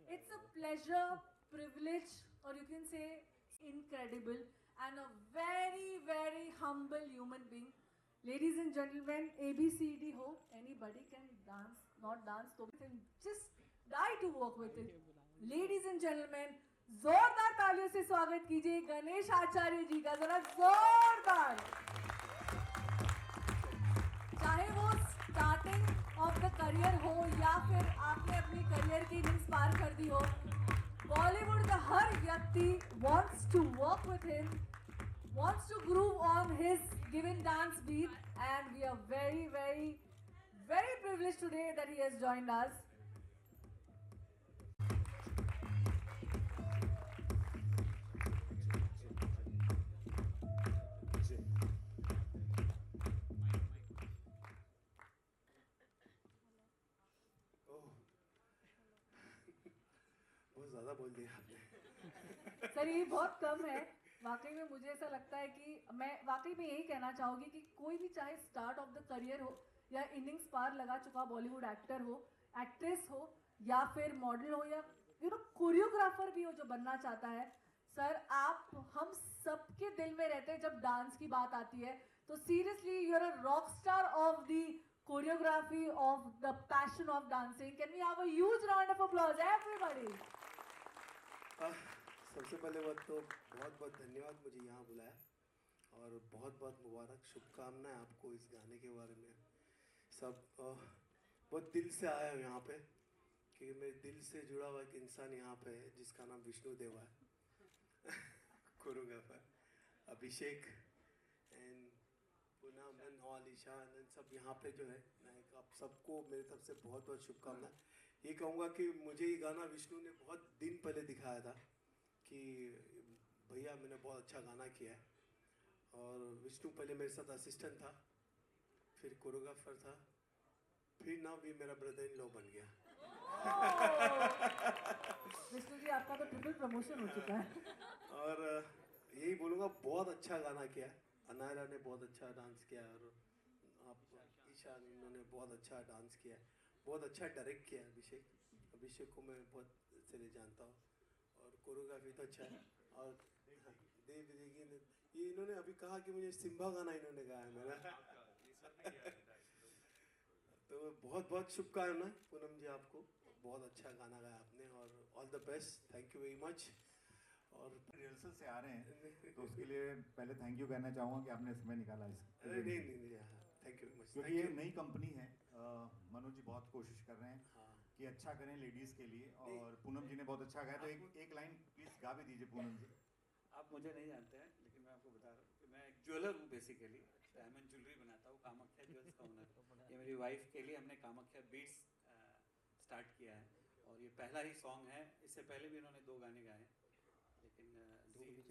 It's a pleasure, privilege, or you can say incredible, and a very, very humble human being. Ladies and gentlemen, ABCD ho, anybody can dance, not dance, so we can just die to work with it. Ladies and gentlemen, जोरदार तालियों से स्वागत कीजिए गणेश आचार्य जी का. जरा जोरदार. चाहे वो स्टार्टिंग ऑफ द करियर हो या फिर आपने अपनी करियर की इनिंग्स पार कर दी हो, बॉलीवुड का हर व्यक्ति wants to work with him, wants to groove on his given dance beat, and we are very, very, very privileged today that he has joined us. बहुत ज़्यादा ज़्यादा बोल दिया आपने। सर ये बहुत कम है वाकई में। मुझे ऐसा लगता है कि मैं वाकई में यही कहना चाहूँगी कि कोई भी चाहे स्टार्ट ऑफ द करियर हो या इनिंग्स पार लगा चुका बॉलीवुड एक्टर हो, एक्ट्रेस हो या फिर मॉडल हो या कोरियोग्राफर भी हो जो बनना चाहता है, सर आप हम सबके दिल में रहते हैं जब डांस की बात आती है। तो seriously you are a rock star of the choreography of the passion of dancing. Can we have a huge round of applause everybody. सबसे पहले बात तो बहुत बहुत धन्यवाद मुझे यहाँ बुलाया और बहुत बहुत मुबारक, शुभकामनाएं आपको इस गाने के बारे में। सब बहुत दिल से आया हूँ यहाँ पे कि मेरे दिल से जुड़ा हुआ एक इंसान यहाँ पे है जिसका नाम विष्णु देवा है। Choreographer Abhishek and Poonam and all Ishaan and सब यहाँ पे जो है, मैं आप सबको मेरी तरफ से बहुत बहुत शुभकामनाएं। ये कहूँगा कि मुझे ये गाना विष्णु ने बहुत दिन पहले दिखाया था कि भैया मैंने बहुत अच्छा गाना किया है। और विष्णु पहले मेरे साथ असिस्टेंट था, फिर कोरियोग्राफर था, फिर ना भी मेरा ब्रदर इन लॉ बन गया। विष्णु जी आपका तो ट्रिपल प्रमोशन हो चुका है। और यही बोलूँगा बहुत अच्छा गाना किया। अनायरा ने बहुत अच्छा डांस किया और आप ईशान इन्होंने बहुत अच्छा डांस किया, बहुत अच्छा डायरेक्ट किया। अभिषेक को मैं बहुत से जानता हूँ और कोरियोग्राफी तो अच्छा है। और देव देगी ने ये इन्होंने अभी कहा कि मुझे सिम्बा गाना इन्होंने गाया मेरा। तो बहुत बहुत शुभकामनाएं पूनम जी आपको, बहुत अच्छा गाना गाया आपने और all the best, thank you very much. और रिहर्सल से आ रहे हैं तो उसके लिए पहले थैंक यू कहना चाहूँगा कि आपने समय निकाला इसके लिए। नहीं थैंक यू वेरी मच। क्योंकि ये नई कंपनी है, मनोज जी बहुत कोशिश कर रहे हैं कि अच्छा करें लेडीज़ के लिए और पूनम जी ने बहुत अच्छा गाया। तो एक लाइन प्लीज़ गा भी दीजिए पूनम जी। आप मुझे नहीं जानते हैं लेकिन मैं आपको बता रहा हूँ कि मैं एक ज्वेलर हूँ बेसिकली। डायमंड ज्वेलरी बनाता हूँ, कामाख्या ज्वेल्स का ओनर। ये मेरी वाइफ के लिए हमने कामाख्या बीट्स स्टार्ट किया है और ये पहला ही सॉन्ग है। इससे पहले भी इन्होंने 2 गाने गाए लेकिन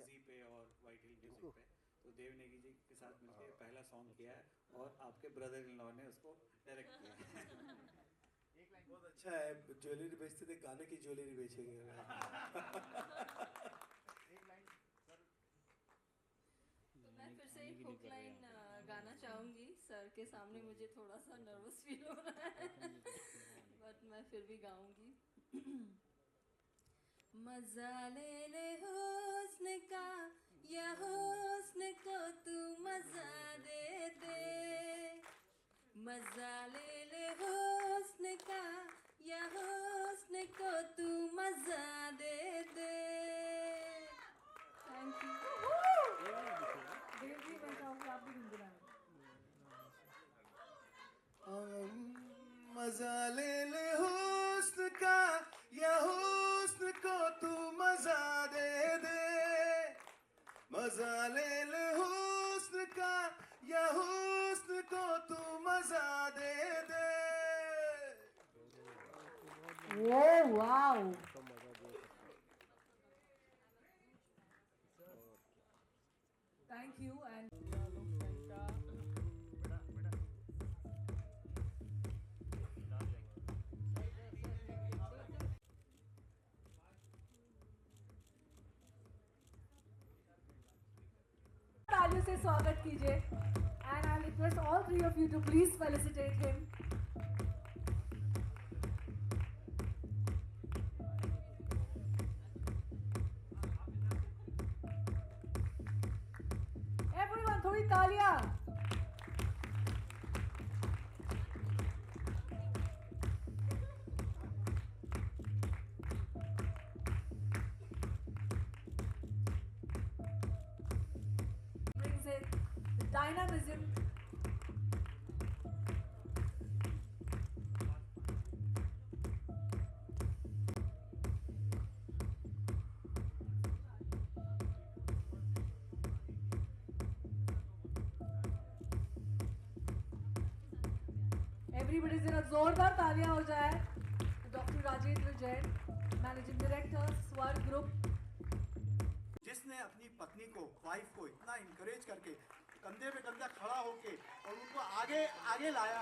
जी पे और वाइट हिल म्यूजिक पे। तो देव नेगी जी के साथ मिलकर पहला सॉन्ग किया है और आपके ब्रदर इन लॉ ने उसको डायरेक्ट किया है। बहुत अच्छा है, ज्वेलरी बेचते थे, गाने की ज्वेलरी बेचेंगे। तो मैं फिर से एक हुक लाइन गाना चाहूँगी। सर के सामने मुझे थोड़ा सा नर्वस फील हो रहा है बट मैं फिर भी गाऊंगी। मजा ले हुस्न का या हुस्न को तू मजा दे दे। मजा ले हुस्न का या हुस्न को तू मजा दे दे। Thank you. देव जी मैं चाहूँगी आप भी गुनगुनाएं। मजा ले हुस्न का या हुस्न को तू मजा दे दे। मजा ले हुस्न का या हुस्न को तू मजा दे दे। Oh wow, thank you. And तालियों से स्वागत कीजिए। And I request all 3 of you to please felicitate him. Everyone, थोड़ी तालियां। Brings in the dynamism. Everybody जरा जोरदार तालियां हो जाए। Doctor Rajendra Jain, managing director स्वर ग्रुप। जिसने अपनी पत्नी को, वाइफ को इतना इनकरेज करके कंधे पे कंधा खड़ा होके और उनको आगे आगे लाया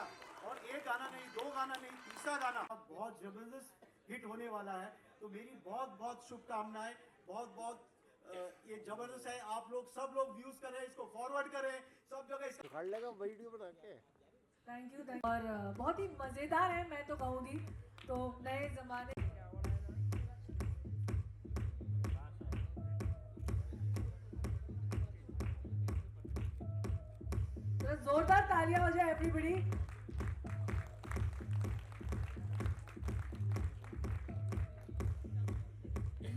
और एक गाना नहीं, 2 गाना नहीं, तीसरा गाना बहुत जबरदस्त हिट होने वाला है। तो मेरी बहुत बहुत शुभकामनाएं, बहुत बहुत ये जबरदस्त है। आप लोग सब लोग व्यूज करें, इसको फॉरवर्ड करें सब जगह इसका वीडियो बना के। थैंक यू और बहुत ही मज़ेदार है मैं तो कहूँगी। तो नए ज़माने तो जोरदार तालियां हो जाए एवरीबॉडी।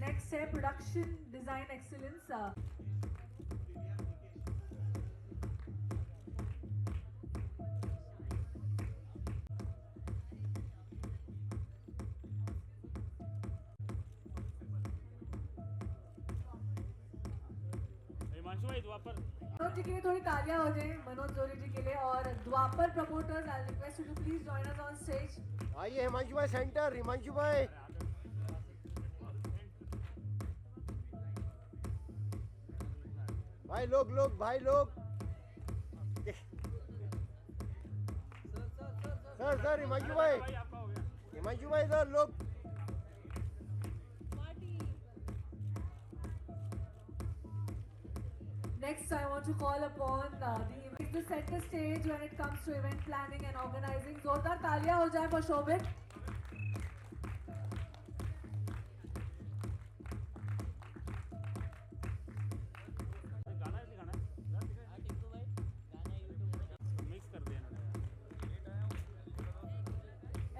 नेक्स्ट है production design excellence. Manoj ji के लिए थोड़ी तालियां हो जाए, मनोज जोरी जी के लिए। और Dwapar promoters, I request you to please join us on stage. आइए हिमांशु भाई सेंटर, हिमांशु भाई। भाई लोग भाई लोग सर हिमांशु भाई सर लोग। Next, I want to call upon the center stage when it comes to event planning and organizing. जोरदार तालियां हो जाए for शोभित।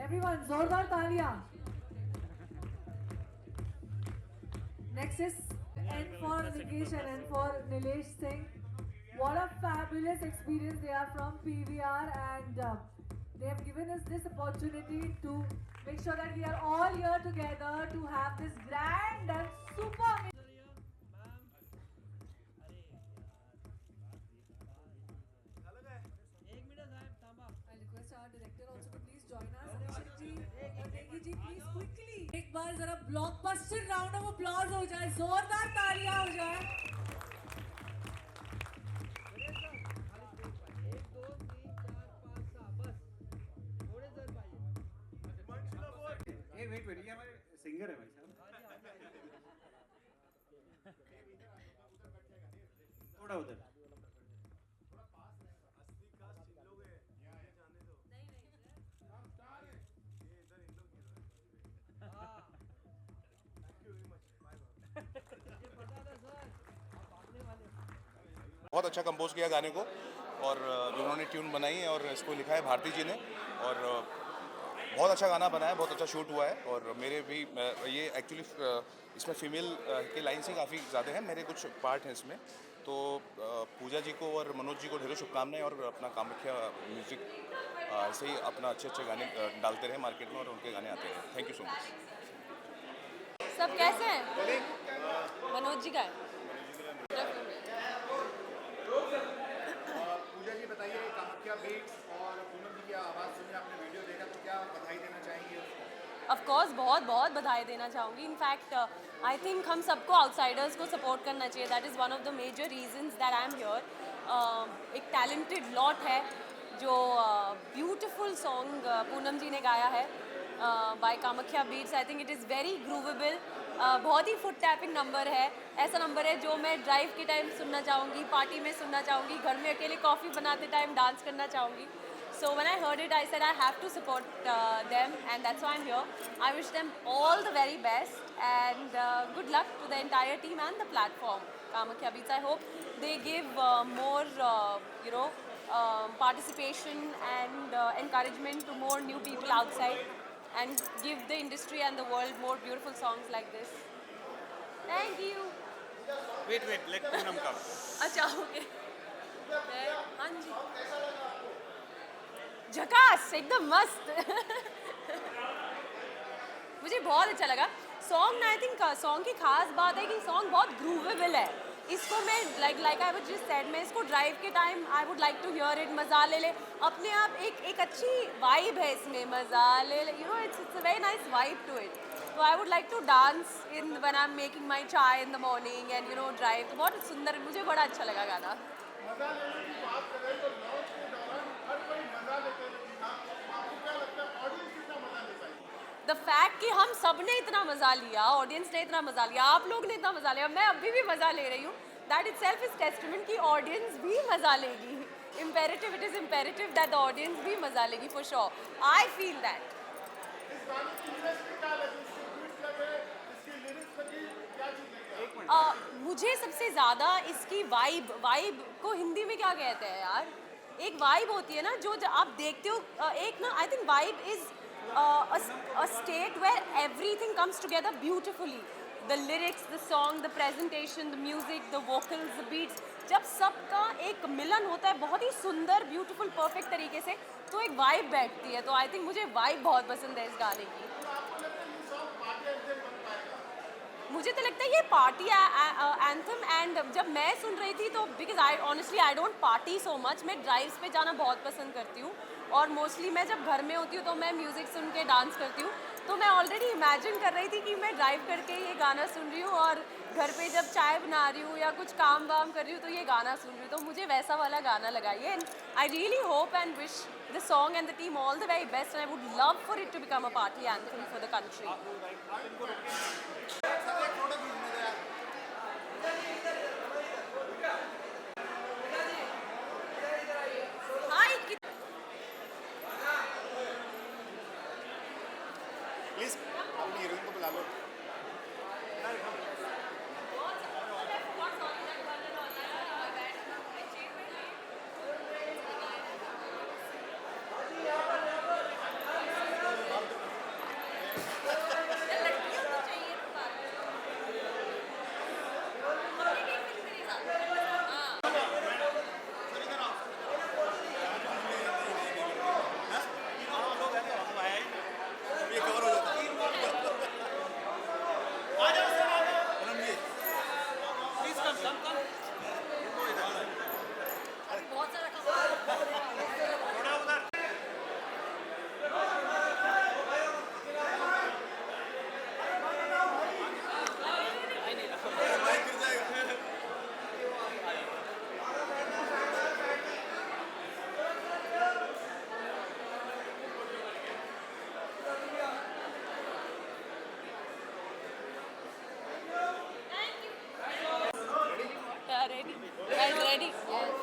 Everyone, जोरदार तालियां। Next is N for Nikesh and N for Nilesh Singh. What a fabulous experience they are from PVR, and they have given us this opportunity to make sure that we are all here together to have this grand and super. I request our director also to please join us. Abhishek ji और Negi ji please quickly एक बार जरा blockbuster round of applause हो जाए, जोरदार तालियां हो जाए। Wait ये हमारे सिंगर है भाई साहब। थोड़ा उधर बहुत अच्छा कंपोज किया गाने को, और जिन्होंने ट्यून बनाई है और इसको लिखा है भारती जी ने, और बहुत अच्छा गाना बना है, बहुत अच्छा शूट हुआ है। और मेरे भी ये एक्चुअली इसमें फीमेल के लाइन्स ही काफ़ी ज़्यादा हैं, मेरे कुछ पार्ट हैं इसमें। तो पूजा जी को और मनोज जी को ढेरों शुभकामनाएं, और अपना कामाख्या म्यूज़िक ऐसे ही अपना अच्छे गाने डालते रहे मार्केट में और उनके गाने आते रहे। Thank you so much. सब कैसे हैं? मनोज जी का है। पूजा जी बताइए, कामाख्या बीट्स और पूनम जी की आवाज़ सुनी, आपने वीडियो देखा, तो क्या बधाई देना चाहेंगे? ऑफ कोर्स बहुत बहुत बधाई देना चाहूँगी। इनफैक्ट आई थिंक हम सबको आउटसाइडर्स को सपोर्ट करना चाहिए। That is one of the major reasons that I am here. एक टैलेंटेड लॉट है जो ब्यूटिफुल सॉन्ग पूनम जी ने गाया है by Kamakhya beats. I think it is very groovable. बहुत ही फुट टैपिंग नंबर है, ऐसा नंबर है जो मैं ड्राइव के टाइम सुनना चाहूँगी, पार्टी में सुनना चाहूँगी, घर में अकेले कॉफ़ी बनाते टाइम डांस करना चाहूँगी। So when I heard it, I said I have to support them, and that's why I'm here. I wish them all the very best, and good luck to the entire team and the platform, Kamakhya Beats. I hope they give more, participation and encouragement to more new people outside, and give the industry and the world more beautiful songs like this. Thank you. Wait late Poonam का। अच्छा okay. हाँ जी। झकास, एकदम मस्त। मुझे बहुत अच्छा लगा सॉन्ग ना। आई थिंक सॉन्ग की खास बात है कि सॉन्ग बहुत ग्रूवेबल है। इसको मैं like I would just said, मैं इसको ड्राइव के time I would like to hear it. मज़ा ले अपने आप, एक अच्छी वाइब है इसमें, मज़ा ले it's a very nice vibe to it. तो I would like to dance in when I am making my chai in the morning and drive. तो बहुत सुंदर, मुझे बड़ा अच्छा लगा गाना। मजा लेने की बात करें तो लॉन्च के दौरान हर कोई मजा लेते हैं, आपको क्या लगता है ऑडियंस कितना मजा लेता है? द फैक्ट क्योंकि हम सब ने इतना मज़ा लिया, ऑडियंस ने इतना मज़ा लिया, आप लोग ने इतना मज़ा लिया, मैं अभी भी मज़ा ले रही हूँ. दैट इटसेल्फ इज टेस्टमेंट कि ऑडियंस भी मज़ा लेगी. Imperative, it is imperative that the audience भी मज़ा लेगी for sure. I feel that. मुझे सबसे ज़्यादा इसकी वाइब को हिंदी में क्या कहते हैं यार, एक वाइब होती है ना जो आप देखते हो, एक ना I think vibe is a state where everything comes together beautifully. The lyrics, the song, the presentation, the music, the vocals, the beats. जब सबका एक मिलन होता है बहुत ही सुंदर, ब्यूटीफुल, परफेक्ट तरीके से, तो एक वाइब बैठती है. तो आई थिंक मुझे वाइब बहुत पसंद है इस गाने की. मुझे तो लगता है ये पार्टी एंथम. एंड जब मैं सुन रही थी तो because I don't party so much, मैं ड्राइव्स पे जाना बहुत पसंद करती हूँ और मोस्टली मैं जब घर में होती हूँ तो मैं म्यूज़िक सुन के डांस करती हूँ. तो मैं ऑलरेडी इमेजिन कर रही थी कि मैं ड्राइव करके ये गाना सुन रही हूँ और घर पे जब चाय बना रही हूँ या कुछ काम वाम कर रही हूँ तो ये गाना सुन रही हूँ. तो मुझे वैसा वाला गाना लगाइए. And I really hope and wish the song and the team all the very best. And I would love for it to become a party anthem for the country. Please अपनी हीरोइन को बुला लो. Ready? Yes.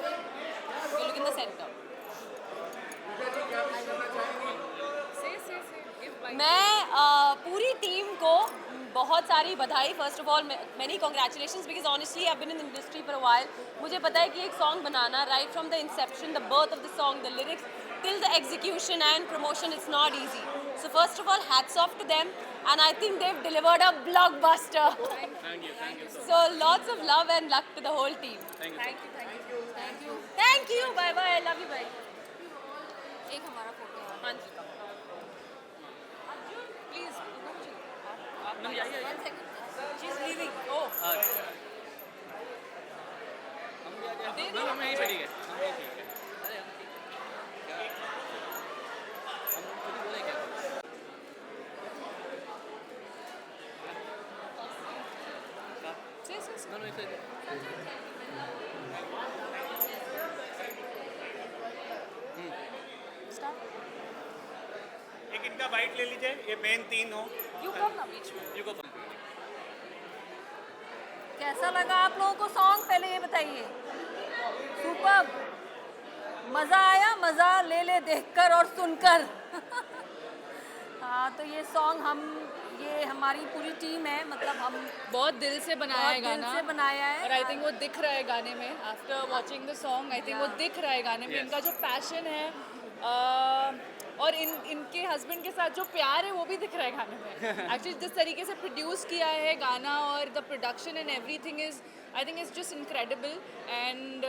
You look in the center. मैं पूरी team को बहुत सारी बधाई. First of all many congratulations because honestly I been in industry for a while. मुझे पता है कि एक सॉन्ग बनाना right from the inception, the birth of the song, the lyrics till the execution and promotion, it's not easy. So first of all, hats off to them, and I think they've delivered a blockbuster. Thank you. So lots of love and luck to the whole team. Thank you. Bye bye. I love you. Bye. एक हमारा photo. हाँ जी. Please. One second. She's leaving. Oh. हम यहीं बैठ गए. एक इनका bite ले लीजिए, ये मेन 3 हो. You come ना बीच में. You go. कैसा लगा आप लोगों को सॉन्ग, पहले ये बताइए. सुपर. मज़ा आया, मज़ा ले ले देखकर और सुनकर. हाँ, तो ये सॉन्ग ये हमारी पूरी टीम है, मतलब हम बहुत दिल से बनाया है गाना. दिल से बनाया है. और आई थिंक वो दिख रहा है गाने में. After watching the song I think वो दिख रहा है गाने में. इनका जो पैशन है और इनके हस्बैंड के साथ जो प्यार है वो भी दिख रहा है गाने में. एक्चुअली जिस तरीके से प्रोड्यूस किया है गाना और the production and everything is I think it's just incredible. And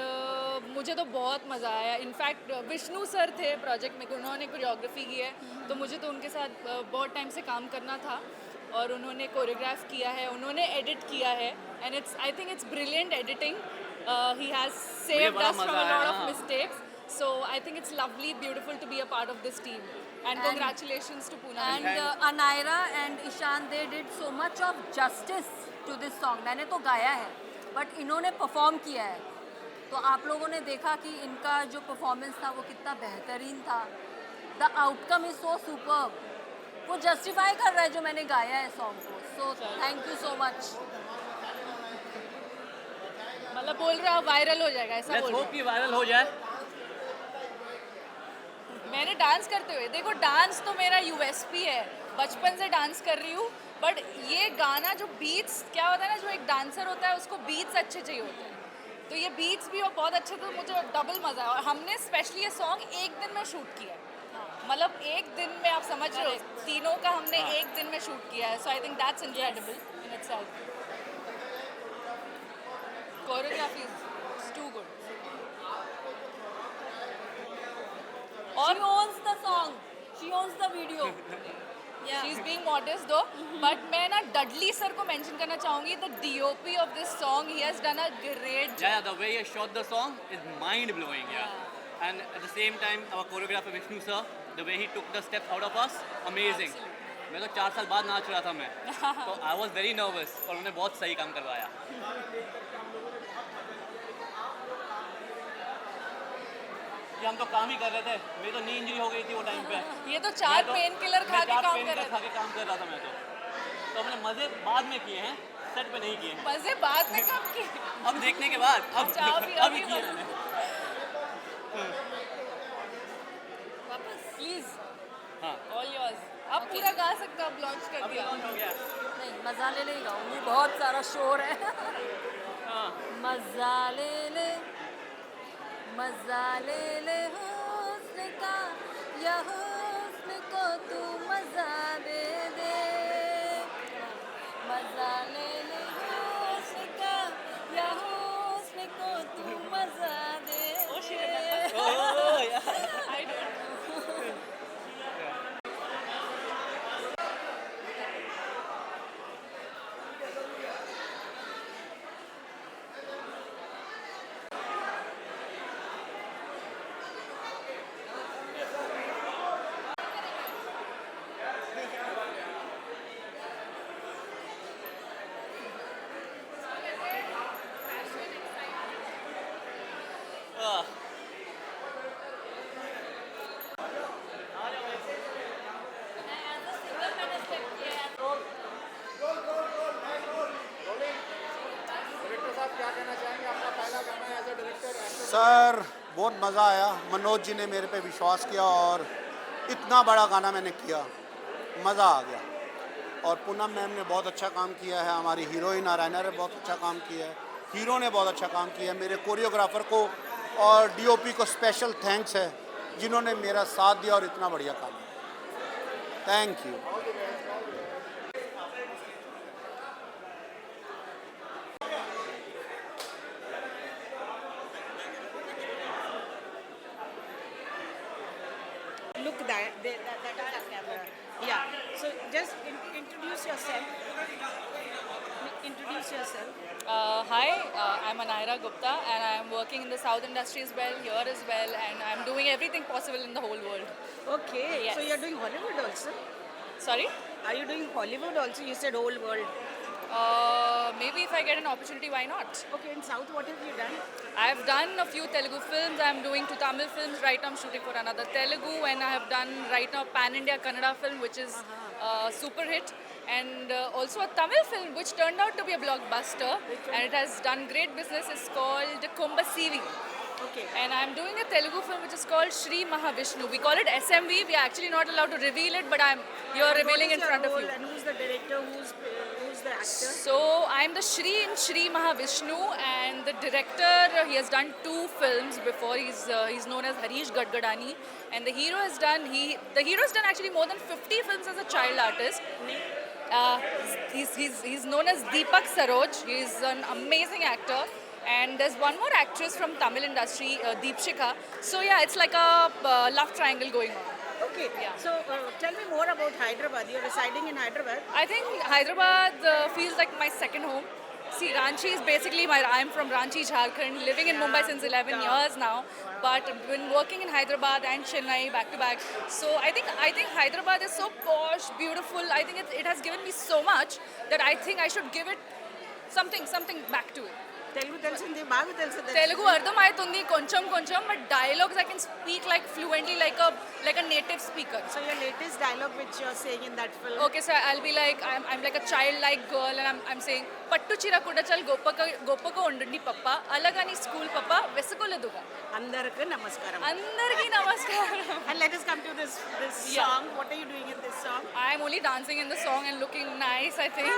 मुझे तो बहुत मज़ा आया. इनफैक्ट विष्णु सर थे प्रोजेक्ट में, उन्होंने कोरियोग्राफी की है, तो मुझे तो उनके साथ बहुत टाइम से काम करना था और उन्होंने कोरियोग्राफ किया है, उन्होंने एडिट किया है. And it's I think it's brilliant editing. He has saved us from a lot of mistakes. So I think it's lovely, beautiful to be a part of this team. And congratulations to Poonam. And Anaira and Ishan, they did so much of justice to this song. मैंने तो गाया है, but इन्होंने perform किया है. तो आप लोगों ने देखा कि इनका जो performance था वो कितना बेहतरीन था. The outcome is so superb. वो जस्टिफाई कर रहा है जो मैंने गाया है सॉन्ग को, so thank you so much. मतलब बोल रहा वायरल हो जाएगा ऐसा लेट्स बोल होप कि वायरल हो जाए। मैंने डांस करते हुए देखो, डांस तो मेरा यूएसपी है, बचपन से डांस कर रही हूँ, बट ये गाना जो बीट्स क्या होता है ना, जो एक डांसर होता है उसको बीट्स अच्छे चाहिए होते हैं, तो ये बीट्स भी और बहुत अच्छे, तो मुझे डबल मज़ा है। और हमने स्पेशली ये सॉन्ग एक दिन में शूट किया है, मतलब एक दिन में, आप समझ रहे हो, तीनों का हमने एक दिन में शूट किया है, so I think that's incredible in itself. Choreography is too good. और she owns the song, she owns the video. She is being modest though, but मैं ना डडली सर को मेंशन करना चाहूंगी, the DOP of this song, he has done a great Yeah, the way he shot the song is mind blowing, yeah. And at the same time, our choreographer Vishnu sir, the way he took the steps out of us, amazing. मैं तो 4 साल बाद नाच रहा था मैं, तो I was very nervous, और उन्होंने बहुत सही काम करवाया। कि हम तो काम ही कर रहे थे, मेरी तो नी इंजरी हो गई थी वो टाइम पे। ये तो 4 पेन किलर खा के काम कर रहे खा के काम कर रहा था मैं तो हमने मजे बाद में किए हैं, सेट पे नहीं किए। मजे बाद में कब किए? अब देखने के बाद, अब अच्छा, अभी किए मैंने। वापस प्लीज, हाँ, ऑल योर्स। अब पूरा गा सकते हो, अब लॉन्च कर दिया। हो गया। नहीं, मजा ले ले गाऊंगी, बहुत सारा शोर है। हाँ, मजा ले ले, मजा ले ले हुस्न का, या हुस्न को तू मजा दे दे। मजा ले ले हुस्न का, या हुस्न को तू मजा दे दे। ओह यार, I don't know. सर बहुत मज़ा आया, मनोज जी ने मेरे पे विश्वास किया और इतना बड़ा गाना मैंने किया, मज़ा आ गया। और पूनम मैम ने बहुत अच्छा काम किया है, हमारी हीरोइन नारायणा ने बहुत अच्छा काम किया है, हीरो ने बहुत अच्छा काम किया है, मेरे कोरियोग्राफर को और डीओपी को स्पेशल थैंक्स है जिन्होंने मेरा साथ दिया और इतना बढ़िया काम किया। Thank you. Look that is our camera. Yeah. So just introduce yourself. Introduce yourself. Hi, I'm Anaira Gupta and I'm working in the South industry as well, here as well, and I'm doing everything possible in the whole world. Okay. Yes. So you're doing Hollywood also? Sorry? Are you doing Hollywood also? You said whole world. Maybe if I get an opportunity, why not? Okay, in South, what have you done? I've done a few Telugu films. I'm doing 2 Tamil films. Right now I'm shooting for another Telugu, and I have done right now Pan-India Kannada film, which is super hit. And also a Tamil film, which turned out to be a blockbuster. And it has done great business. It's called Kumba CV. Okay. And I'm doing a Telugu film which is called Shri Mahavishnu. We call it SMV. We are actually not allowed to reveal it, but I'm here revealing in front of you. And who's the director? Who's the actor? So I'm the Shri in Shri Mahavishnu, and the director, he has done 2 films before. He's known as Harish Gadgadani, and the hero has done actually more than 50 films as a child artist. He's known as Deepak Saroj. He's an amazing actor. And there's one more actress from Tamil industry, Deepshika. So yeah, it's like a love triangle going on. Okay. Yeah. So tell me more about Hyderabad. You're residing in Hyderabad. I think Hyderabad feels like my second home. See, Ranchi is basically I'm from Ranchi, Jharkhand, living in Mumbai since 11 years now, but been working in Hyderabad and Chennai back to back. So I think Hyderabad is so posh, beautiful. I think it has given me so much that I think I should give it something back to it. Telugu తెలిసింది బాగా తెలుసు తెలుగు అర్థమవుతుంది కొంచెం కొంచెం, but dialogues I can speak like fluently like a native speaker. So your latest dialogue which you're saying in that film. Okay, so I'll be like, I'm like a childlike girl, and I'm saying, పట్టు చీర కూడా చల్ గొప్పగా ఉండండి పప్ప, అలాగని school పప్ప వెసుకోలేదుగా. అందరికీ నమస్కారం. అందరికీ నమస్కారం. And let us come to this song. What are you doing in this song? I'm only dancing in the song and looking nice, I think.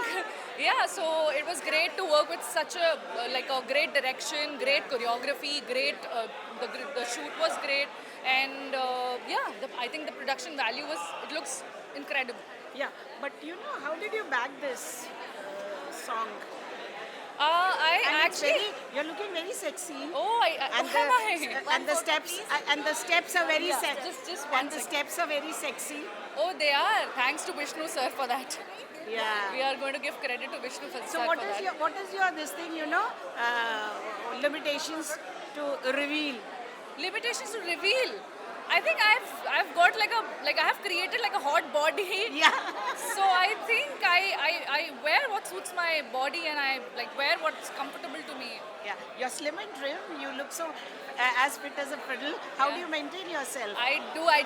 Yeah, so it was great to work with such a like a great direction, great choreography, great the shoot was great, and I think the production value it looks incredible. Yeah, but you know, how did you bag this song? You're looking very sexy. Oh, and the steps are very sexy. And the steps are very sexy. Oh, they are. Thanks to Vishnu sir for that. Yeah. We are going to give credit to Vishnu sir So for that. What is your this thing, you know, limitations to reveal? Limitations to reveal. I think I've got I have created like a hot body. Yeah. So I think I wear what suits my body, and I like wear what's comfortable to me. Yeah. You're slim and trim. You look so as fit as a fiddle. How do you maintain yourself? I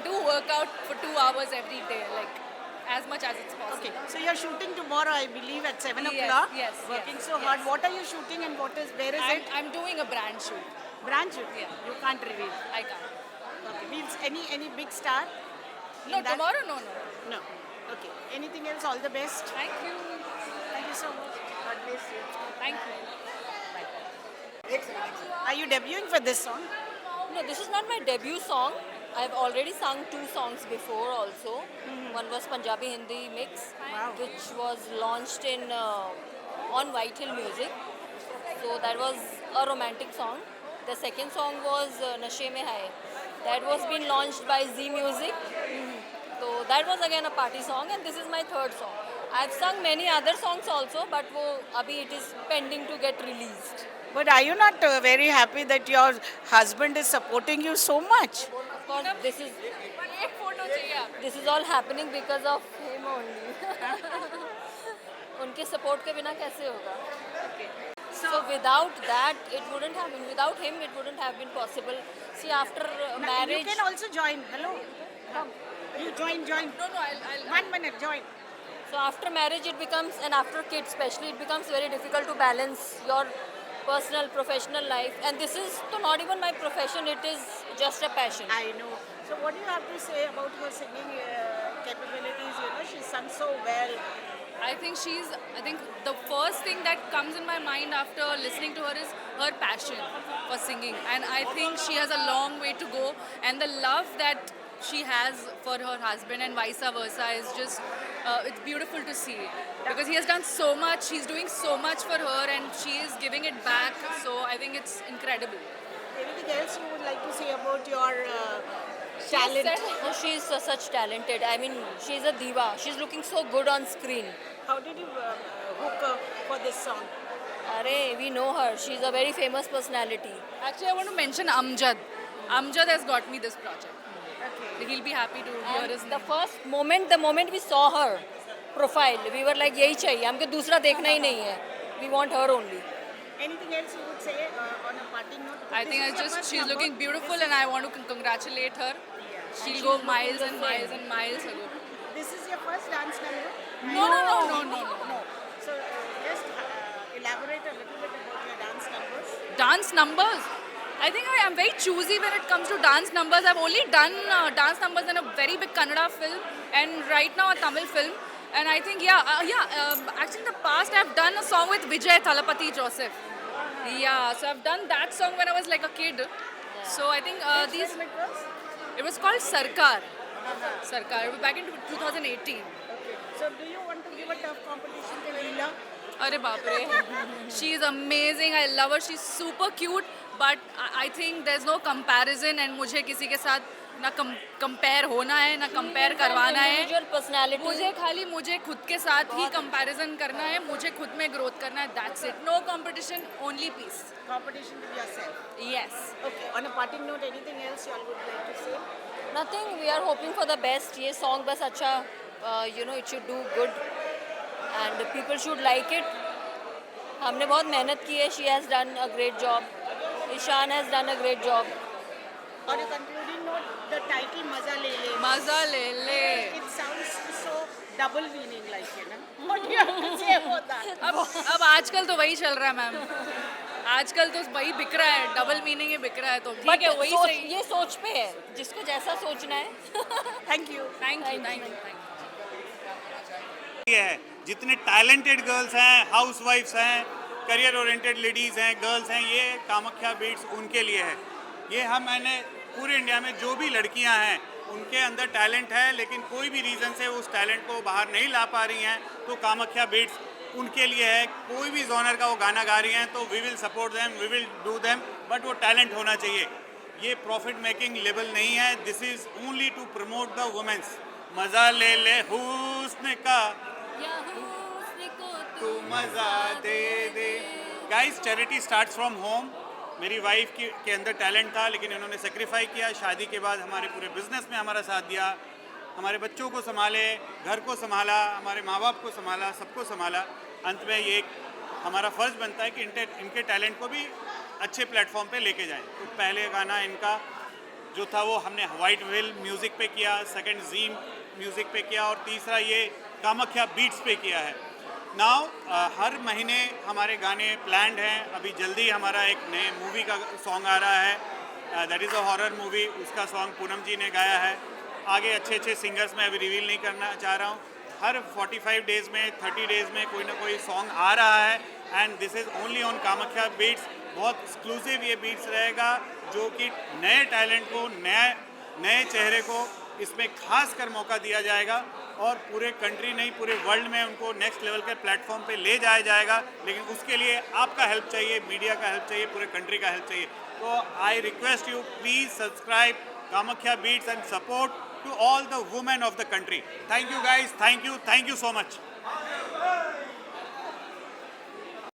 do work out for 2 hours every day, like as much as it's possible. Okay. So you're shooting tomorrow, I believe, at 7 Yes, o'clock. yes, Working yes, so hard. What are you shooting and where is it? I'm doing a brand shoot. Brand shoot? Yeah. You can't reveal. I can't. Okay. Means any big star? No, in that? tomorrow no. No. Okay. Anything else? All the best. Thank you. Thank you so much. God bless you. Thank you. Are you debuting for this song? No, this is not my debut song. I've already sung 2 songs before also. One was Punjabi Hindi mix, which was launched on Whitehill Music. So that was a romantic song. The second song was Nashe Mein Hai. That was been launched by Z Music. So that was again a party song, and this is my third song. I've sung many other songs also, but abhi it is pending to get released. But are you not very happy that your husband is supporting you so much? Of course, this is all happening because of him only. उनके support के बिना कैसे होगा? So without that, it wouldn't have been. Without him, it wouldn't have been possible. See, after marriage, You can also join. Hello. Come. You join. No, I'll 1 minute, join. so after marriage, it becomes, and after kids especially, it becomes very difficult to balance your personal, professional life. And this is not even my profession; it is just a passion. I know. So what do you have to say about her singing capabilities? You know, she sung so well. I think the first thing that comes in my mind after listening to her is her passion for singing, and I think she has a long way to go, and the love that she has for her husband and vice versa is just it's beautiful to see, because he has done so much, he's doing so much for her, and she is giving it back. So I think it's incredible. Anything else you would like to say about your talent? No, she's such talented. I mean, she's a diva. She's looking so good on screen. How did you hook for this song? Arey, we know her. She's a very famous personality. Actually, I want to mention Amjad. Amjad has got me this project. Okay. He'll be happy to hear his The name. moment we saw her profile, we were like, यही चाहिए. हमको दूसरा देखना ही नहीं है. We want her only. Anything else you would say on a parting note? I think she's looking beautiful, and I want to congratulate her. She'll go miles and miles and miles ago. This is your first dance number? No. So just elaborate a little bit about your dance numbers. Dance numbers. I think I am very choosy when it comes to dance numbers. I've only done dance numbers in a very big Kannada film, and right now a Tamil film. And I think actually in the past I've done a song with Vijay Thalapathy Joseph. Yeah, so I've done that song when I was like a kid. So I think it was called Sarkar. Sarkar. It was back in 2018. Okay. So do you want to give a tough competition to Leela? Arey baapre. She's amazing. I love her. She's super cute. But I think there's no comparison, and मुझे किसी के साथ ना compare होना है, ना compare करवाना है. मुझे खुद के साथ ही comparison करना है. मुझे खुद में growth करना है. That's it. No competition, only peace. Competition with yourself. Yes. Okay. On a parting note, anything else you all would like to say? Nothing. We are hoping for the best. ये song बस अच्छा, it should do good, and people should like it. हमने बहुत मेहनत की है. She has done a great job. Ishaan has done a great job. On a concluding note, the title Maza Le Le. मज़ा ले ले. It sounds so double meaning like, you know. What do you have to say about that? अब आजकल तो वही चल रहा है मैम. आजकल तो वही बिक रहा है. डबल मीनिंग ही बिक रहा है, तो ठीक है वही सही. ये सोच पे है, जिसको जैसा सोचना है. Thank you. Thank you. ये है जितने टैलेंटेड गर्ल्स हैं, हाउसवाइफ्स हैं, करियर ओरिएंटेड लेडीज़ हैं, गर्ल्स हैं, ये कामाख्या बीट्स उनके लिए है. ये मैंने पूरे इंडिया में जो भी लड़कियां हैं उनके अंदर टैलेंट है, लेकिन कोई भी रीज़न से उस टैलेंट को बाहर नहीं ला पा रही हैं, तो कामाख्या बीट्स उनके लिए है. कोई भी जॉनर का वो गाना गा रही हैं तो we will support them, we will do them, but वो टैलेंट होना चाहिए. ये प्रॉफिट मेकिंग लेवल नहीं है. This is only to promote the womens. मज़ा ले ले हुस्न का, तू मज़ा दे दे. Guys, charity starts from home. मेरी वाइफ के अंदर टैलेंट था, लेकिन इन्होंने सेक्रीफाई किया. शादी के बाद हमारे पूरे बिजनेस में हमारा साथ दिया, हमारे बच्चों को संभाले, घर को संभाला, हमारे माँ बाप को संभाला, सबको संभाला. अंत में ये हमारा फ़र्ज़ बनता है कि इनके टैलेंट को भी अच्छे प्लेटफॉर्म पे लेके जाएं. तो पहले गाना इनका जो था वो हमने वाइट व्हील म्यूज़िक पे किया, सेकंड जी म्यूज़िक पे किया, और तीसरा ये कामाख्या बीट्स पे किया है. नाउ हर महीने हमारे गाने प्लान्ड हैं. अभी जल्दी हमारा एक नए मूवी का सॉन्ग आ रहा है, that is a horror movie. उसका सॉन्ग पूनम जी ने गाया है. आगे अच्छे सिंगर्स मैं अभी रिवील नहीं करना चाह रहा हूँ. हर 45 डेज़ में, 30 डेज़ में कोई ना कोई सॉन्ग आ रहा है. And this is only on Kamakhya beats. बहुत एक्सक्लूसिव ये बीट्स रहेगा, जो कि नए टैलेंट को, नए चेहरे को इसमें खास कर मौका दिया जाएगा, और पूरे कंट्री नहीं पूरे वर्ल्ड में उनको नेक्स्ट लेवल के प्लेटफॉर्म पे ले जाया जाएगा. लेकिन उसके लिए आपका हेल्प चाहिए, मीडिया का हेल्प चाहिए, पूरे कंट्री का हेल्प चाहिए. तो I request you, please subscribe Kamakhya beats and support to all the women of the country. Thank you guys, thank you so much.